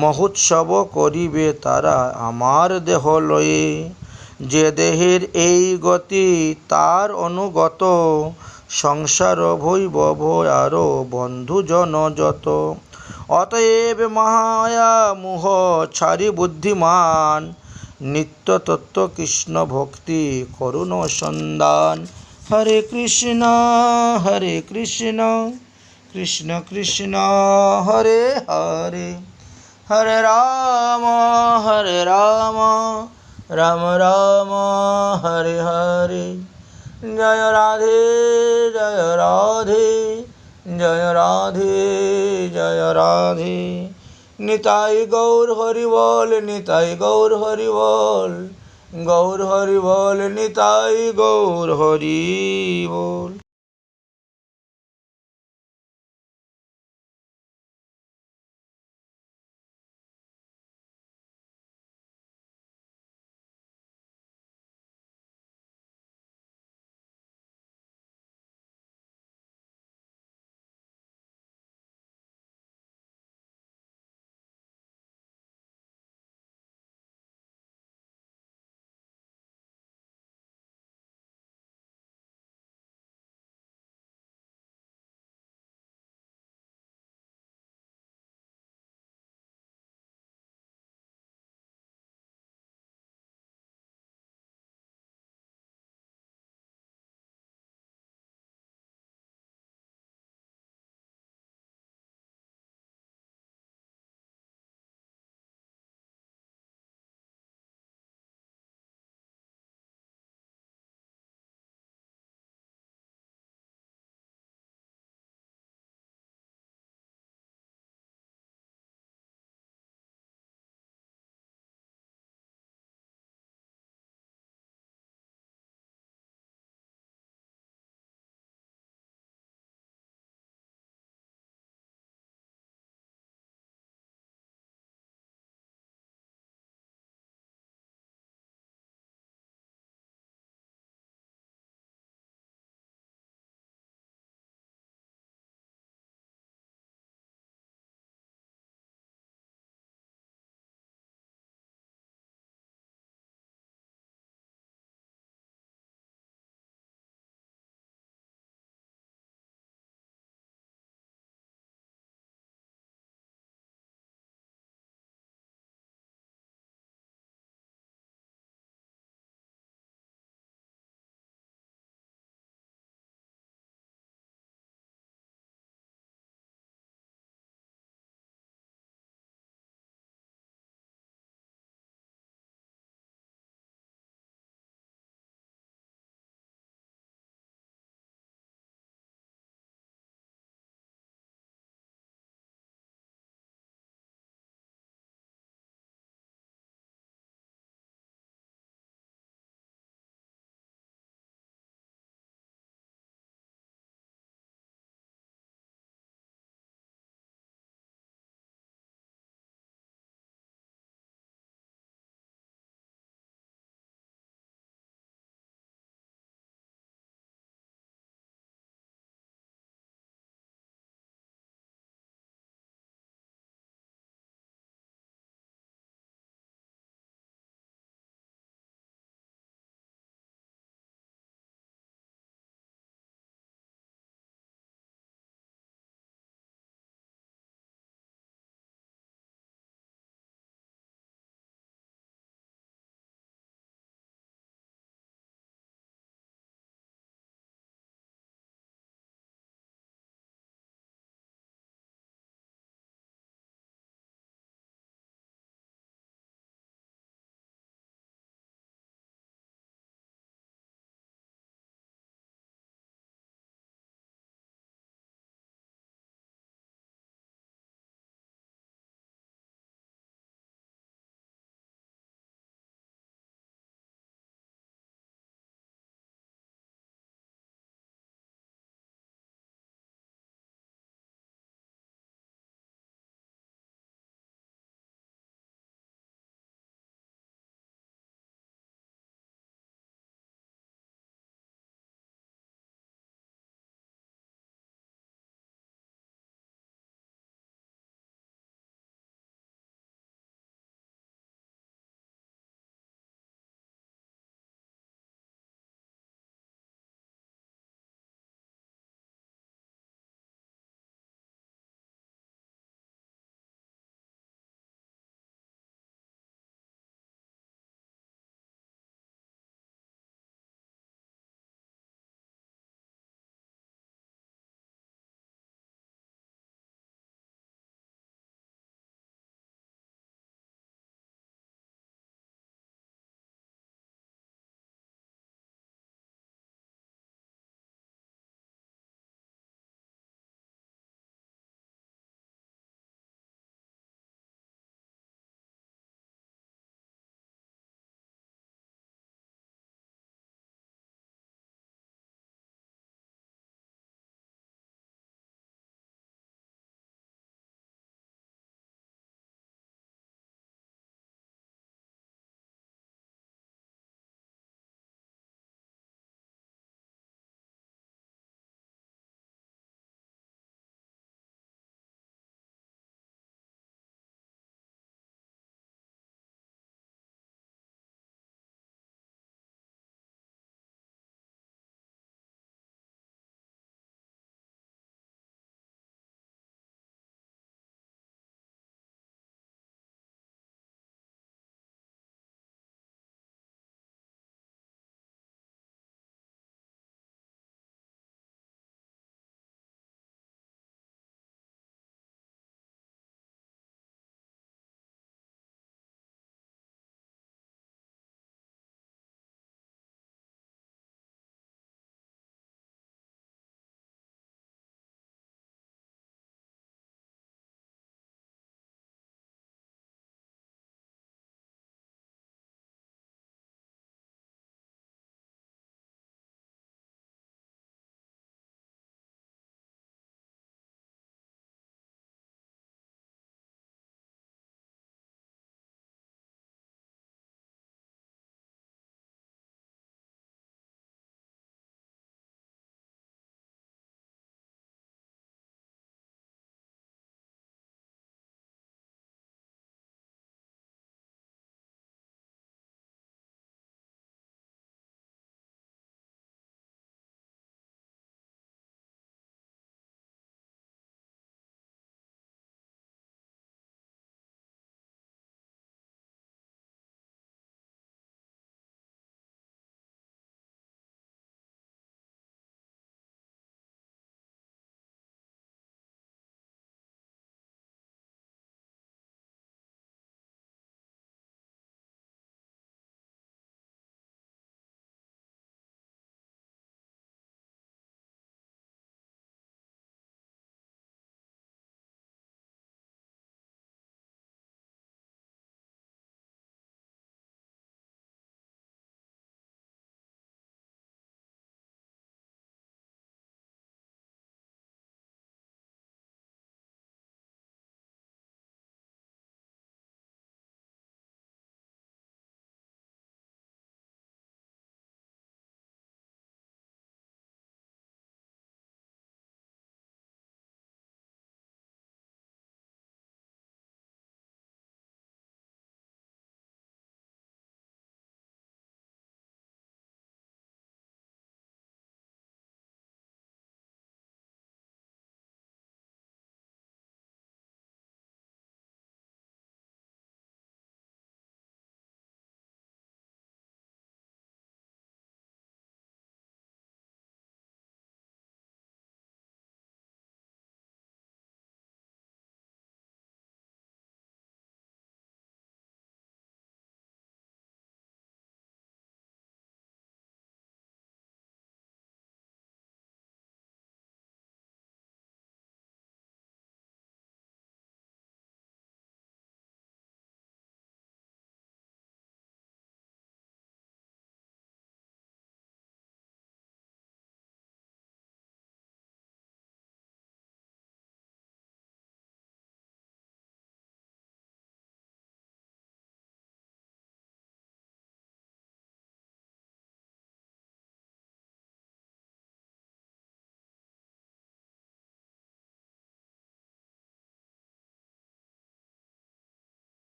মহোৎসব করিবে তারা আমার দেহ লয়ে। যে দেহের এই গতি তার অনুগত, সংসার ভৈভব আরো বন্ধুজন যত। অতএব মায়া মোহ ছাড়ি বুদ্ধিমান, নিত্য তত্ত্ব কৃষ্ণ ভক্তি করুণ সন্ধান। হরে কৃষ্ণ কৃষ্ণ কৃষ্ণ হরে হরে, হরে রাম রাম রাম হরে হরে। জয় রাধে জয় রাধে, জয় রাধে জয় রাধে। নিতাই গৌর হরি বল, নিতাই গৌর হরি বল, গৌর হরি বল, নিতাই গৌর হরি বল।